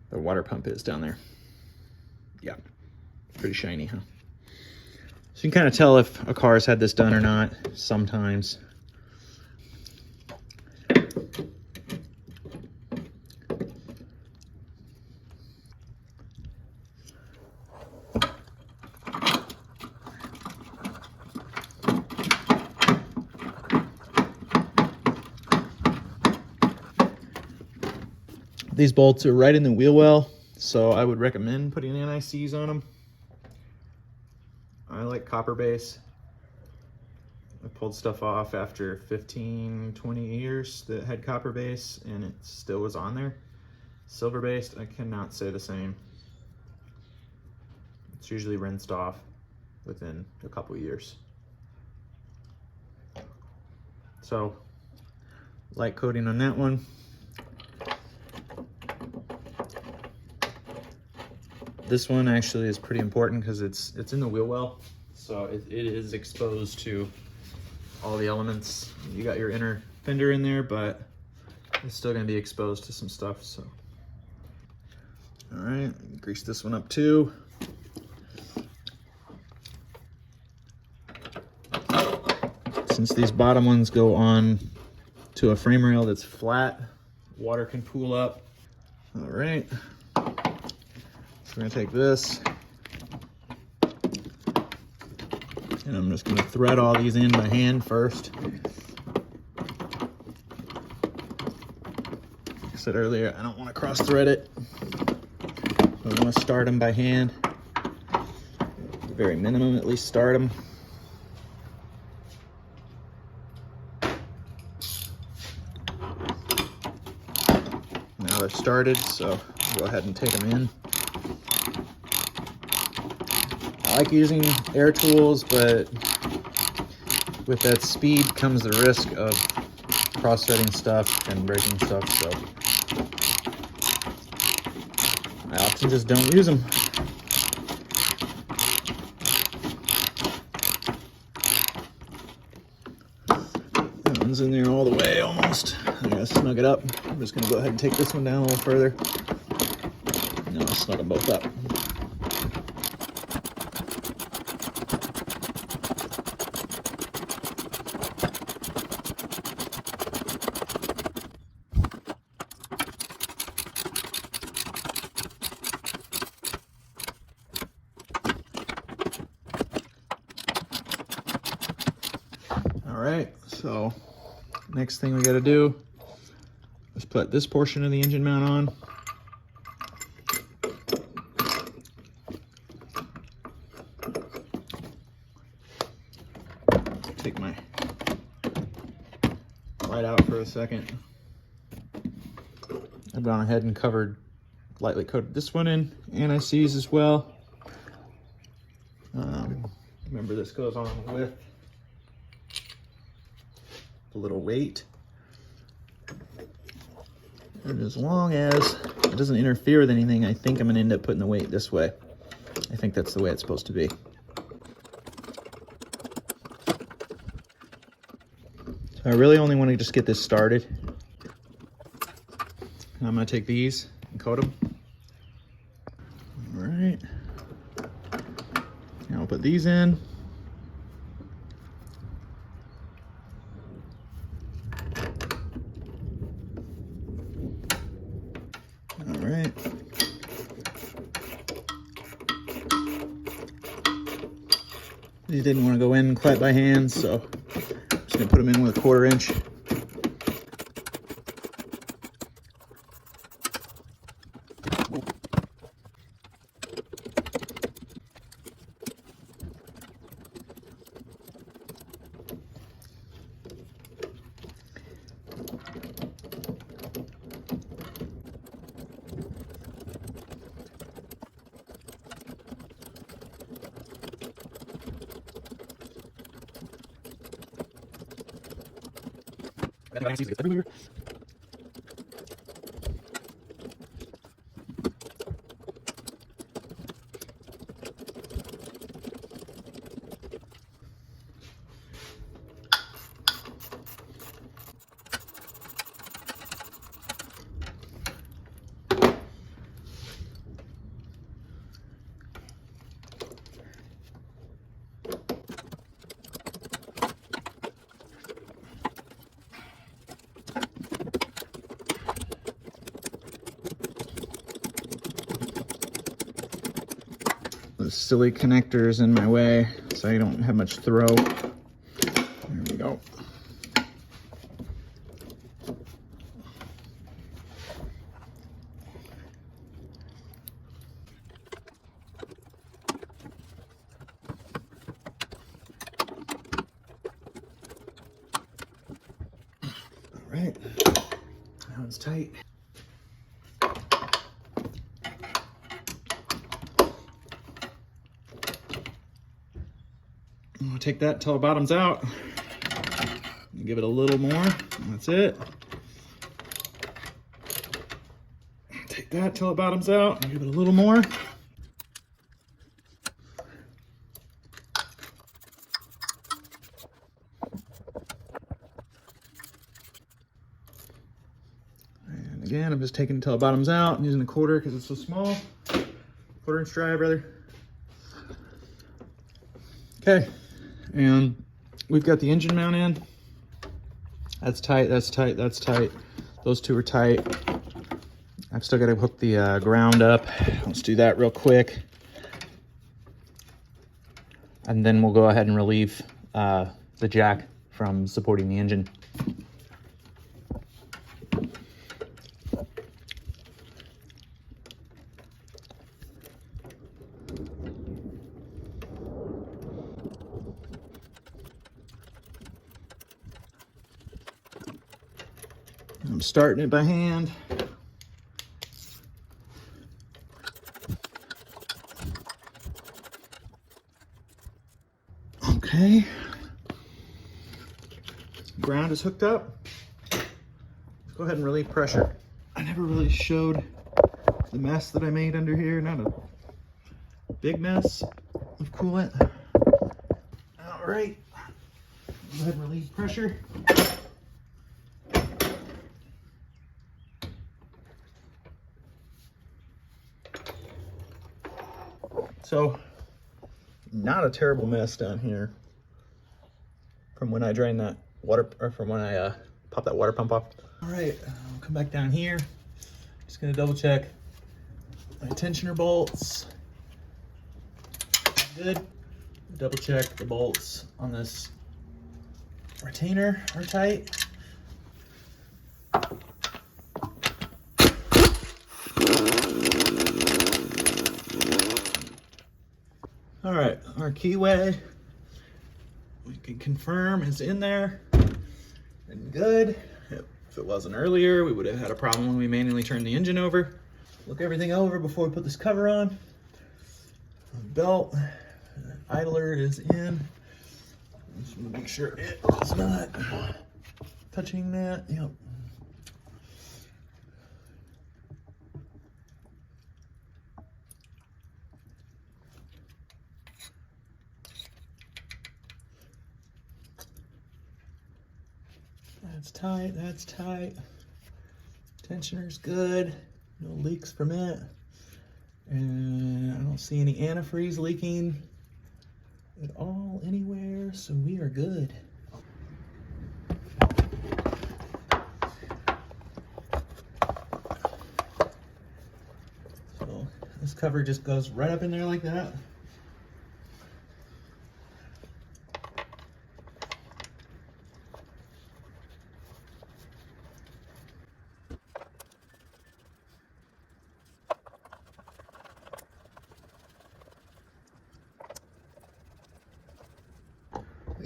the water pump is down there. Yeah, pretty shiny, huh? So you can kind of tell if a car's had this done or not sometimes. These bolts are right in the wheel well, so I would recommend putting NICs on them. I like copper base. I pulled stuff off after 15, 20 years that had copper base and it still was on there. Silver based, I cannot say the same. It's usually rinsed off within a couple years. So, light coating on that one. This one actually is pretty important because it's in the wheel well, so it is exposed to all the elements. You got your inner fender in there, but it's still going to be exposed to some stuff. So, all right, grease this one up too. Since these bottom ones go on to a frame rail that's flat, water can pool up. All right. We're gonna take this and I'm just gonna thread all these in by hand first. Like I said earlier, I don't want to cross thread it. I want to start them by hand. At the very minimum, at least start them. Now they're started, so I'll go ahead and take them in. I like using air tools, but with that speed comes the risk of cross-threading stuff and breaking stuff, so I often just don't use them. That one's in there all the way almost. I gotta snug it up. I'm just gonna go ahead and take this one down a little further. And I'll snug them both up. Alright, so next thing we got to do is put this portion of the engine mount on. Take my light out for a second. I've gone ahead and lightly coated this one in NICs as well. Remember, this goes on with the little weight. And as long as it doesn't interfere with anything, I think I'm gonna end up putting the weight this way. I think that's the way it's supposed to be. So I really only want to just get this started. And I'm gonna take these and coat them. All right. Now I'll put these in. All right. These didn't want to go in quite by hand, so I'm just gonna put them in with a 1/4 inch. Everywhere. The silly connectors in my way, so I don't have much throw. There we go. All right, that one's tight. We'll take that till it bottoms out. Give it a little more. That's it. Take that till it bottoms out. Give it a little more. And again, I'm just taking it till it bottoms out. I'm using a 1/4 because it's so small. 1/4 inch drive, brother. Okay. And we've got the engine mount in. That's tight, that's tight, that's tight. Those two are tight. I've still got to hook the ground up. Let's do that real quick. And then we'll go ahead and relieve the jack from supporting the engine. I'm starting it by hand. Okay. Ground is hooked up. Let's go ahead and relieve pressure. I never really showed the mess that I made under here. Not a big mess of coolant. All right. Go ahead and relieve pressure. So, not a terrible mess down here from when I drained that water, or from when I popped that water pump off. All right, I'll come back down here. Just gonna double check my tensioner bolts. Good. Double check the bolts on this retainer are tight. All right, our Keyway, we can confirm is in there and good. If it wasn't earlier, we would have had a problem when we manually turned the engine over. Look everything over before we put this cover on. Belt, idler is in. Just want to make sure it is not touching that. Yep. That's tight, that's tight. Tensioner's good. No leaks from it. And I don't see any antifreeze leaking at all anywhere, so we are good. So this cover just goes right up in there like that.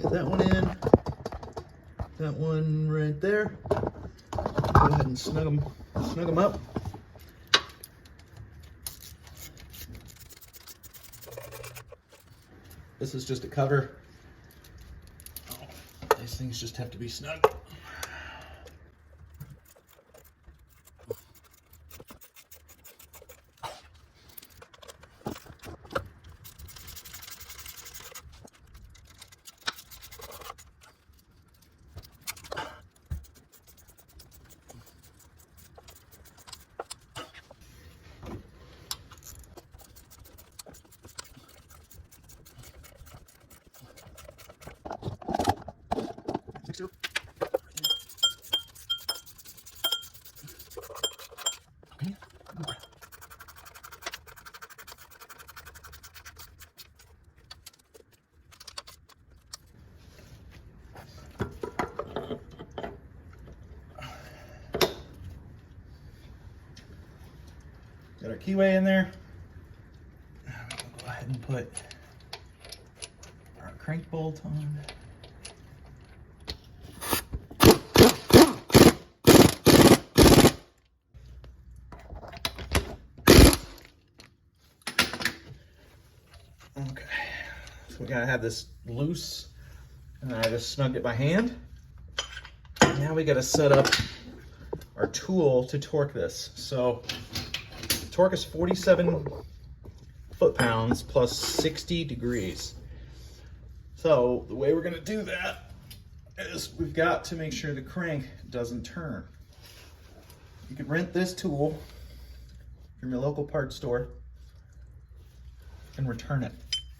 Get that one in, that one right there. Go ahead and snug them up. This is just a cover. Oh, these things just have to be snug. Got our keyway in there. We'll go ahead and put our crank bolt on. Okay, so we gotta have this loose, and I just snugged it by hand. Now we gotta set up our tool to torque this. So torque is 47 foot-pounds plus 60 degrees. So the way we're gonna do that is we've got to make sure the crank doesn't turn. You can rent this tool from your local parts store and return it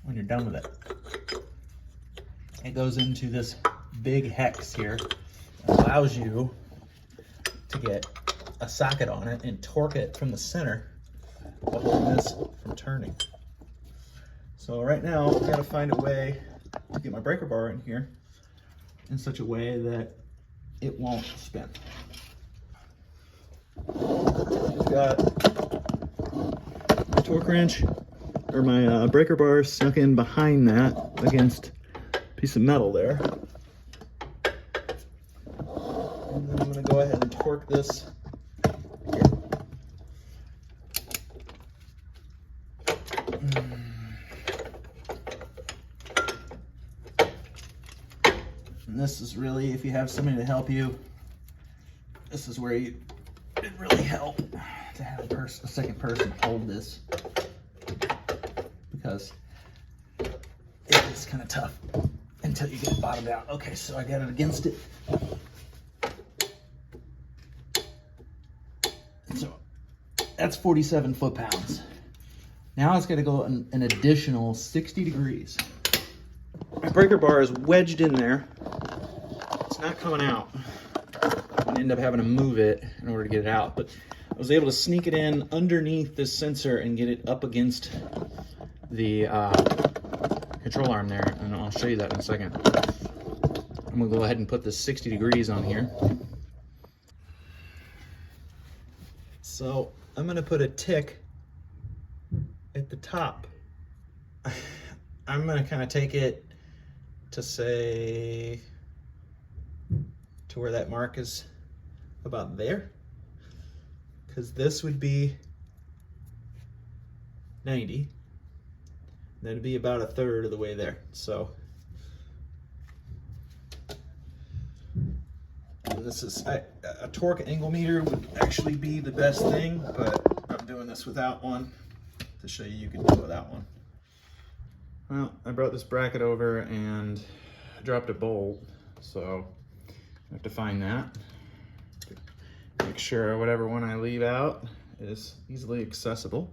when you're done with it. It goes into this big hex here that allows you to get a socket on it and torque it from the center to hold this from turning. So right now, I've got to find a way to get my breaker bar in here in such a way that it won't spin. I've got my torque wrench, or my breaker bar snuck in behind that against a piece of metal there. And then I'm going to go ahead and torque this here. And this is really, if you have somebody to help you, this is where it'd really help to have a second person hold this, because it's kind of tough until you get it bottomed out. Okay, so I got it against it. So that's 47 foot-pounds. Now it's going to go an additional 60 degrees. My breaker bar is wedged in there. It's not coming out. I'm going to end up having to move it in order to get it out. But I was able to sneak it in underneath this sensor and get it up against the control arm there. And I'll show you that in a second. I'm going to go ahead and put this 60 degrees on here. So I'm going to put a tick at the top. I'm going to kind of take it to say to where that mark is about there, because this would be 90 That'd be about 1/3 of the way there. So this is a torque angle meter would actually be the best thing, but I'm doing this without one to show you can do it without one. Well, I brought this bracket over and I dropped a bolt, so I have to find that. Make sure whatever one I leave out is easily accessible.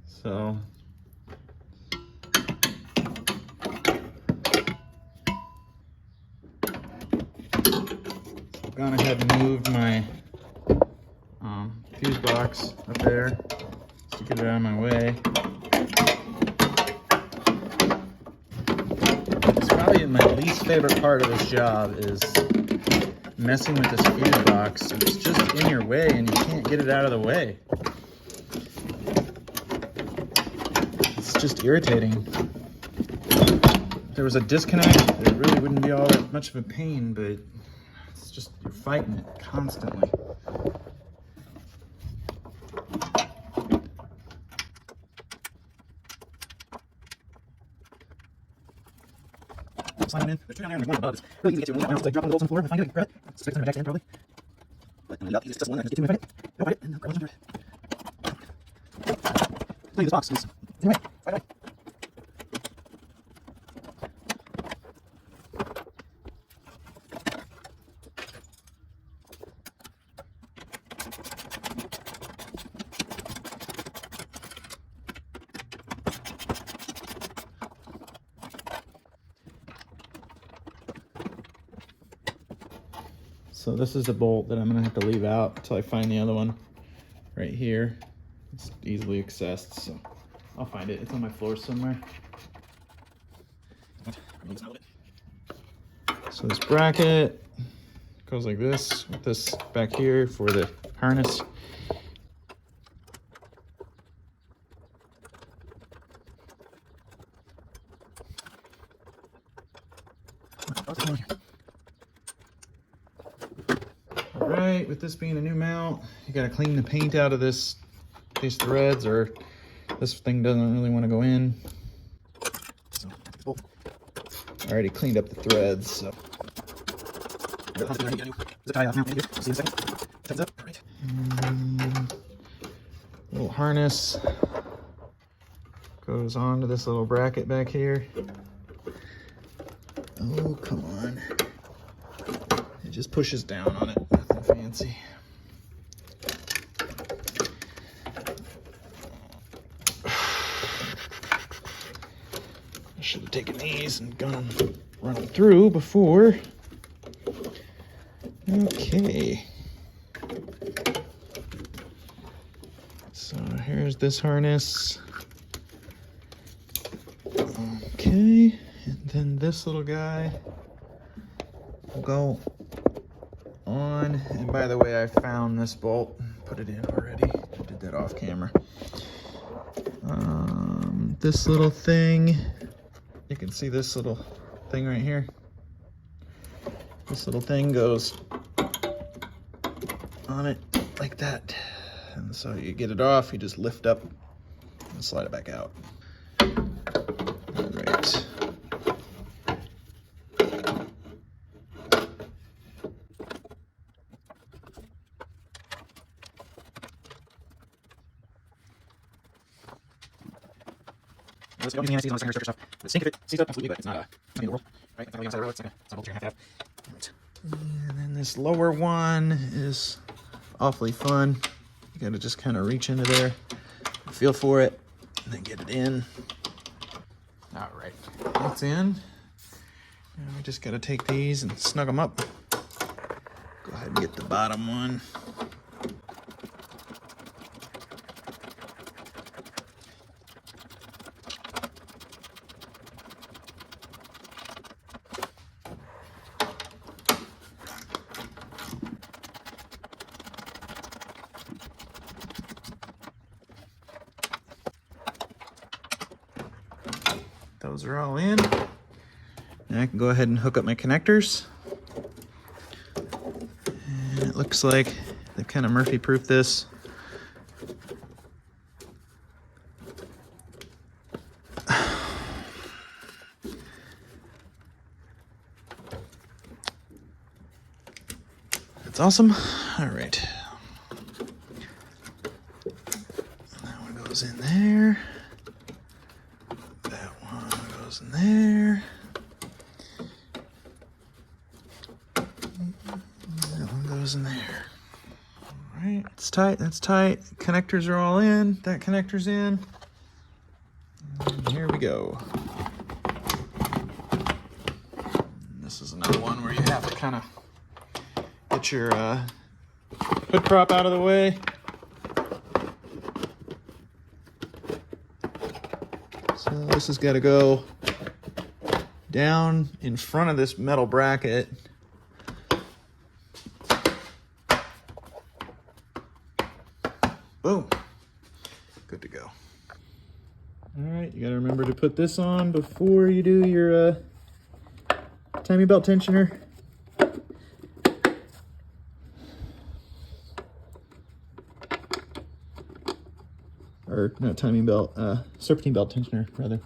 So I've gone ahead and moved my fuse box up there to get it out of my way. It's probably my least favorite part of this job is messing with this fuse box. It's just in your way and you can't get it out of the way. It's just irritating. If there was a disconnect, it really wouldn't be all that much of a pain, but it's just, you're fighting it constantly. Slide them in. There's two down there and there's one above. It's really easy to get to. I don't have to drop one of the bolts on the floor and find it and grab it. Stick them in my jack's end probably. But I'm lucky, it's just one. I can get two and find it. Don't find it, and I'll grab it. Look at this box. It's in the way. Right away. So this is a bolt that I'm gonna have to leave out until I find the other one right here. It's easily accessed, so I'll find it. It's on my floor somewhere. So this bracket goes like this, with this back here for the harness. Alright, with this being a new mount, you gotta clean the paint out of these threads, or this thing doesn't really want to go in. So, I already cleaned up the threads, so. Little harness goes on to this little bracket back here. Oh, come on. It just pushes down on it, nothing fancy. I should have taken these and run them through before. Okay. So here's this harness. Okay, and then this little guy will go on. And by the way, I found this bolt, put it in already. I did that off camera. This little thing, you can see this little thing right here. This little thing goes on it like that. And so you get it off, you just lift up and slide it back out. All right. The only thing I see is on the surface stuff. The sink, if it sees up, absolutely, but it's not the world, right? It's not the road, it's not a bolt you have to have. Right. And then this lower one is awfully fun. You gotta just kind of reach into there, feel for it, and then get it in. All right, it's in. Now we just gotta take these and snug them up. Go ahead and get the bottom one. Those are all in. Now I can go ahead and hook up my connectors. And it looks like they've kind of Murphy-proofed this. That's awesome. All right. That one goes in there. That one goes in there. That one goes in there. All right, it's tight, that's tight. Connectors are all in, that connector's in. And here we go. And this is another one where you have to kind of get your hood prop out of the way. So this has got to go down in front of this metal bracket. Boom. Good to go. All right, you got to remember to put this on before you do your timing belt tensioner. Or not timing belt, serpentine belt tensioner, rather.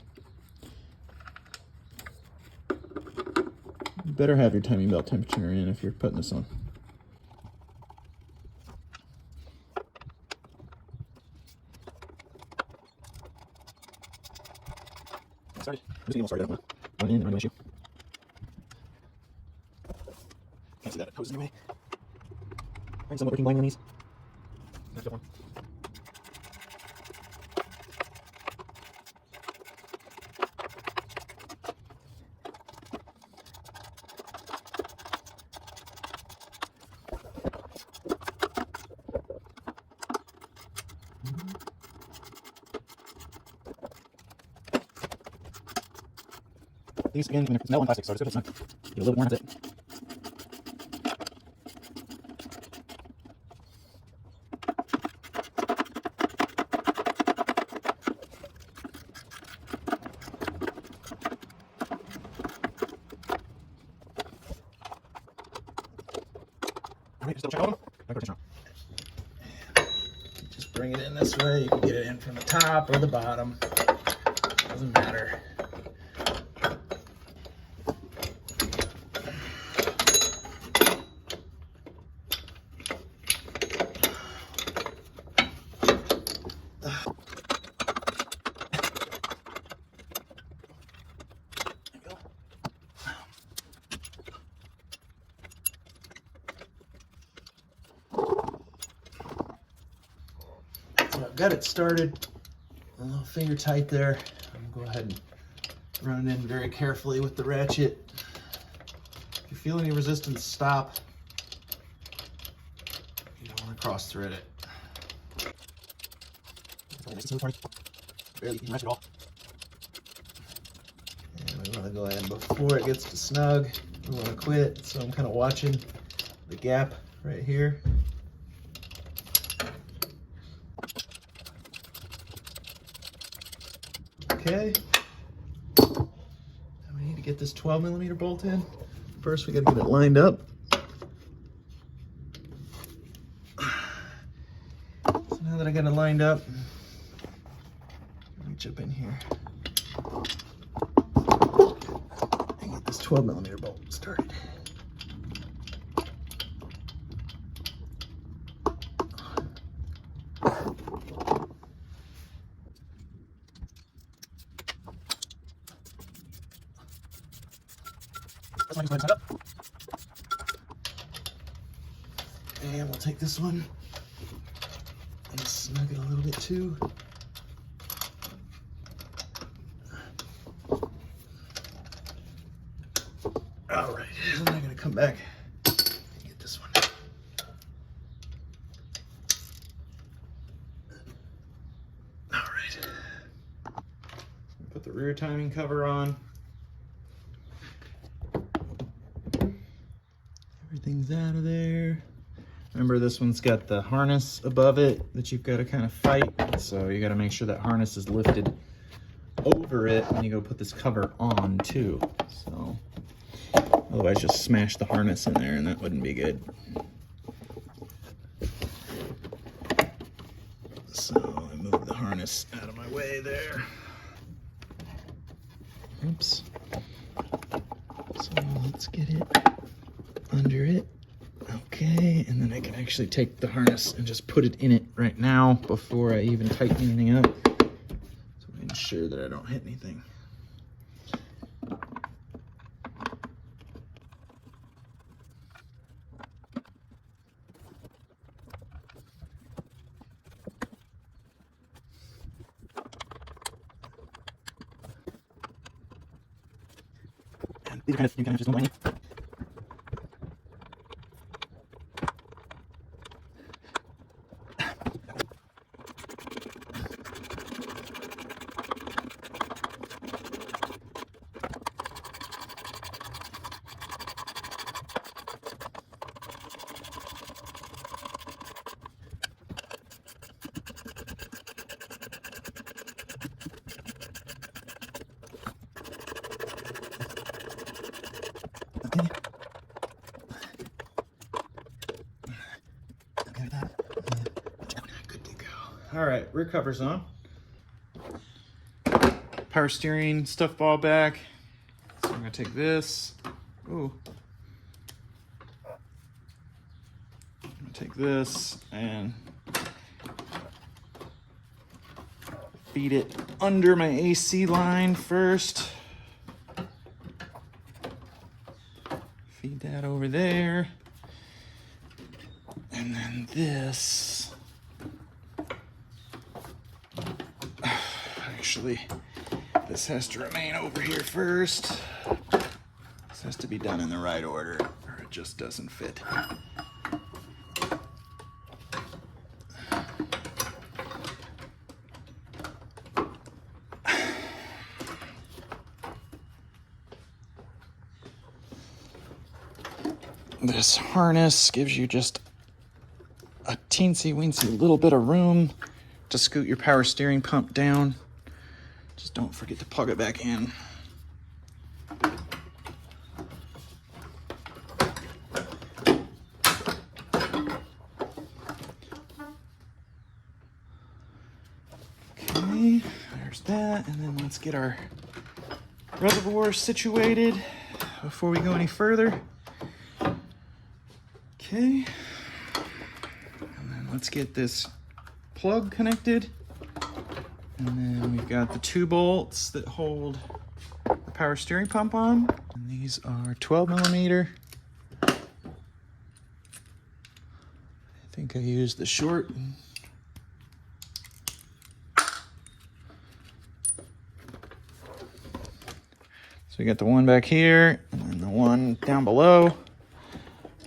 You better have your timing belt tensioner in if you're putting this on. Sorry, I'm just getting started. Run in, run issue. Can't see that hose in the way. Find some working line on these. That's the one. These again, it's metal and plastic, so just get a little bit more, that's it. Alright, just double check all of them. Just bring it in this way. You can get it in from the top or the bottom. Doesn't matter. Got it started, a little finger tight there. I'm gonna go ahead and run it in very carefully with the ratchet. If you feel any resistance, stop. You don't want to cross thread it. Barely you can rest it all. And we want to go ahead before it gets to snug. We want to quit, so I'm kind of watching the gap right here. Okay, now we need to get this 12mm bolt in. First we got to get it lined up. So now that I got it lined up, reach up in here and get this 12mm bolt started. And we'll take this one and snug it a little bit too. All right, and then I'm gonna come back and get this one. All right, put the rear timing cover on. Everything's out of there. Remember, this one's got the harness above it that you've got to kind of fight. So you got to make sure that harness is lifted over it when you go put this cover on too. So otherwise just smash the harness in there and that wouldn't be good. So I move the harness out of my way there. Oops. So let's get it under it. Okay. Okay, and then I can actually take the harness and just put it in it right now before I even tighten anything up. So I ensure that I don't hit anything. And these are you kind of just going. Good to go. All right, rear cover's on. Power steering stuff ball back. So I'm gonna take this. Ooh. I'm gonna take this and feed it under my AC line first. Feed that over there. And then this. Actually, this has to remain over here first. This has to be done in the right order or it just doesn't fit. This harness gives you just a teensy-weensy little bit of room to scoot your power steering pump down. Just don't forget to plug it back in. Okay, there's that. And then let's get our reservoir situated before we go any further. Okay, and then let's get this plug connected. And then we've got the 2 bolts that hold the power steering pump on. And these are 12mm. I think I used the short. So we got the one back here and then the one down below.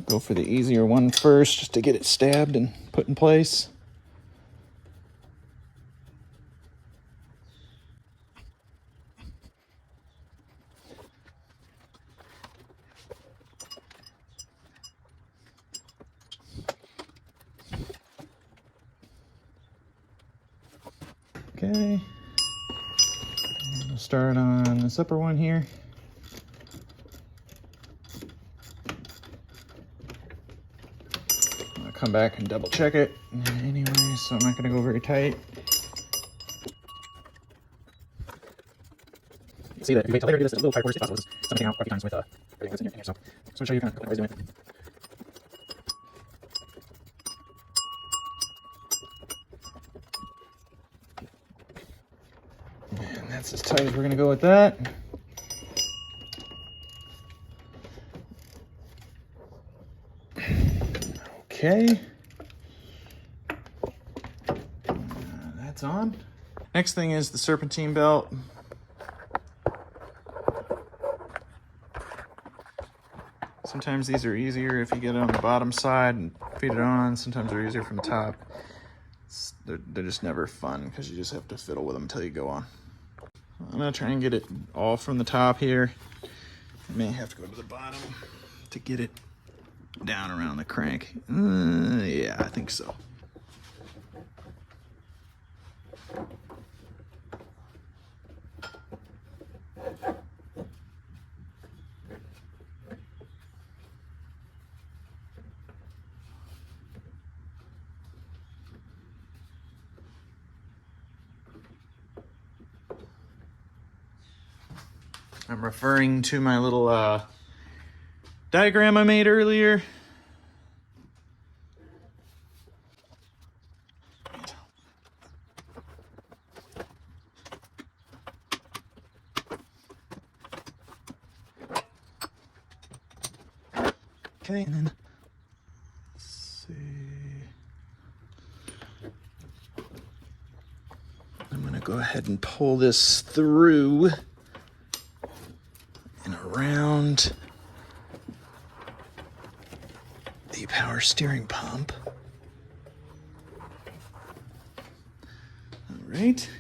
Go for the easier one first just to get it stabbed and put in place. Okay. And we'll start on this upper one here. Come back and double check it anyway, so I'm not going to go very tight. You see that if you wait till later to do this, a little tight worse if possible. Something out quite a few times with everything that's in here. So I'll show you kind of a couple ways doing it. And that's as tight as we're going to go with that. Okay, that's on. Next thing is the Serpentine Belt. Sometimes these are easier if you get it on the bottom side and feed it on. Sometimes they're easier from the top. They're just never fun because you just have to fiddle with them until you go on. I'm gonna try and get it all from the top here. I may have to go to the bottom to get it down around the crank. Yeah, I think so. I'm referring to my little diagram I made earlier. Okay, and then let's see. I'm gonna go ahead and pull this through and around the power steering pump. All right,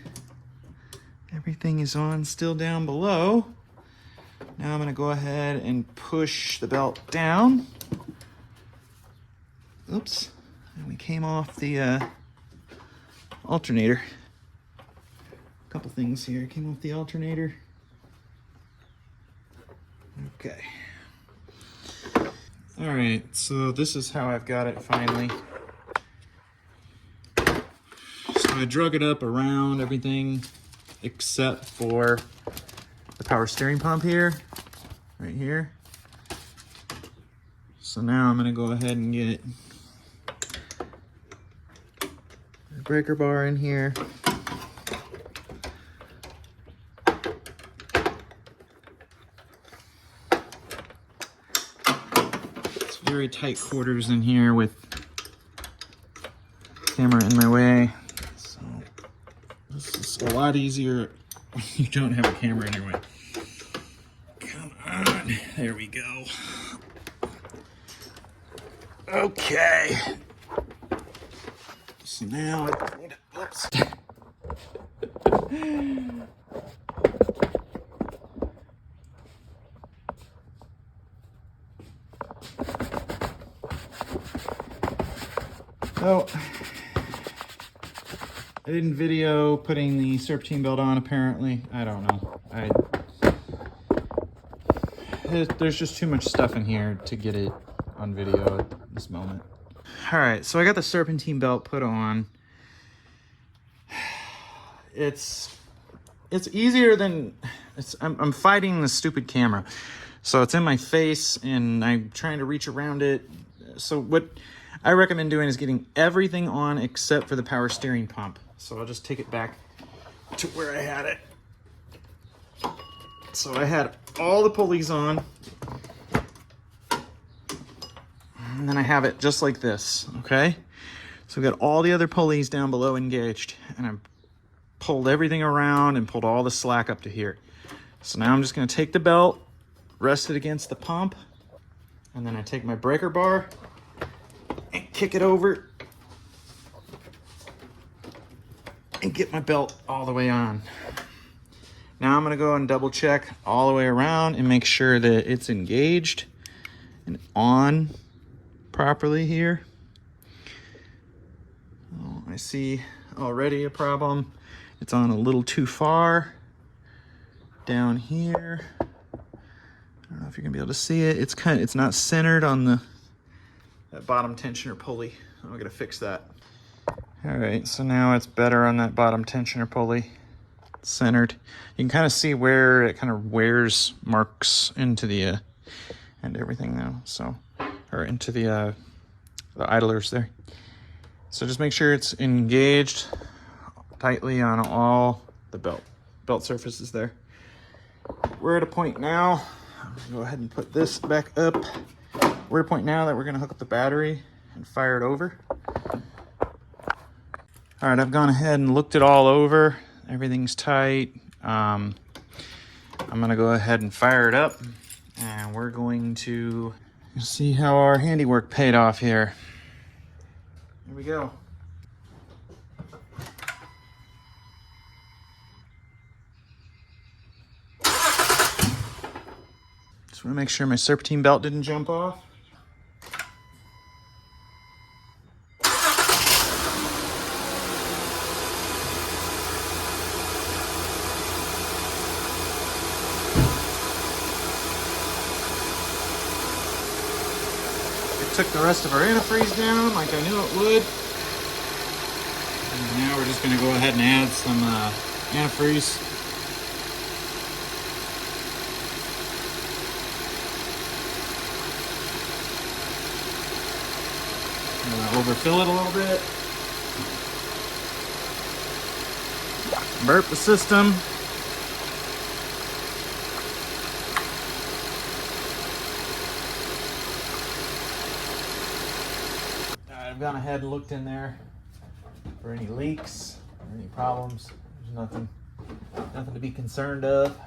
everything is on still down below. Now I'm gonna go ahead and push the belt down. Oops, and we came off the alternator. A couple things here, came off the alternator. Okay. All right, so this is how I've got it finally. So I drug it up around everything except for the power steering pump here, right here. So now I'm gonna go ahead and get the breaker bar in here. It's very tight quarters in here with camera in my way. So this is a lot easier when you don't have a camera in your way. Come on, there we go. Okay. So now I need to, oops. So, I didn't video putting the Serpentine belt on apparently. I don't know. There's just too much stuff in here to get it on video at this moment. All right, so I got the Serpentine belt put on. It's easier than I'm fighting the stupid camera, so it's in my face and I'm trying to reach around it. So what I recommend doing is getting everything on except for the power steering pump. So I'll just take it back to where I had it. So I had all the pulleys on, and then I have it just like this, okay? So we got all the other pulleys down below engaged, and I pulled everything around and pulled all the slack up to here. So now I'm just gonna take the belt, rest it against the pump, and then I take my breaker bar and kick it over and get my belt all the way on. Now I'm gonna go and double check all the way around and make sure that it's engaged and on properly here. Oh, I see already a problem. It's on a little too far down here. I don't know if you're gonna be able to see it. It's not centered on that bottom tensioner pulley. I'm gonna fix that. All right, so now it's better on that bottom tensioner pulley. It's centered. You can kind of see where it kind of wears marks into the and everything now. So, or into the idlers there. So just make sure it's engaged tightly on all the belt surfaces there. We're at a point now. I'm gonna go ahead and put this back up. We're at a point now that we're gonna hook up the battery and fire it over. All right, I've gone ahead and looked it all over. Everything's tight. I'm gonna go ahead and fire it up, and we're going to see how our handiwork paid off here. Here we go. Just wanna make sure my Serpentine belt didn't jump off. Took the rest of our antifreeze down like I knew it would. And now we're just going to go ahead and add some antifreeze. Overfill it a little bit. Burp the system. gone ahead and looked in there for any leaks or any problems. There's nothing to be concerned of.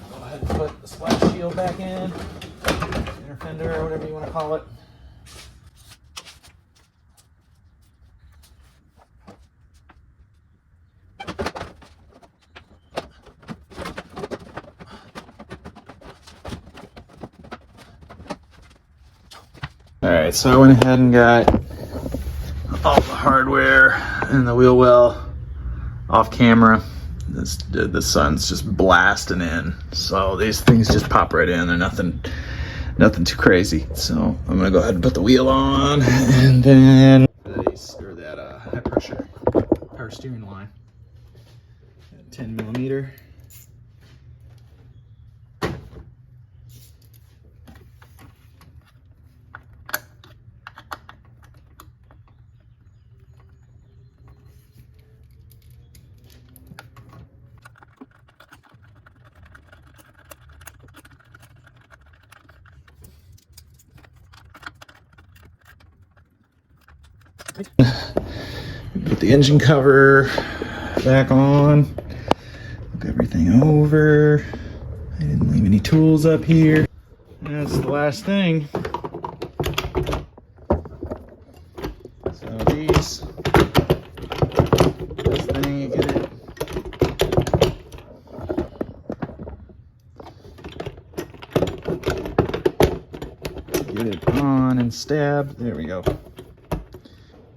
Go ahead and put the splash shield back in, inner fender or whatever you want to call it. Alright, so I went ahead and got all the hardware and the wheel well off camera. The sun's just blasting in, so these things just pop right in. They're nothing too crazy. So I'm gonna go ahead and put the wheel on, and then that high pressure power steering line, 10mm. Put the engine cover back on, look everything over. I didn't leave any tools up here. And that's the last thing. So these, first thing you get it on and stabbed. There we go.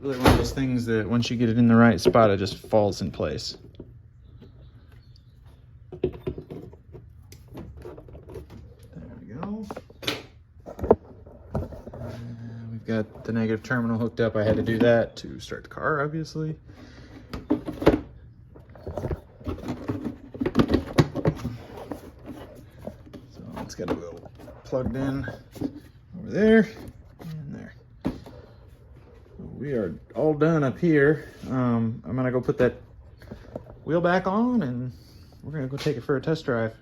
Really one of those things that once you get it in the right spot, it just falls in place. There we go. And we've got the negative terminal hooked up. I had to do that to start the car, obviously. So it's got to go plugged in over there. We are all done up here. I'm gonna go put that wheel back on and we're gonna go take it for a test drive.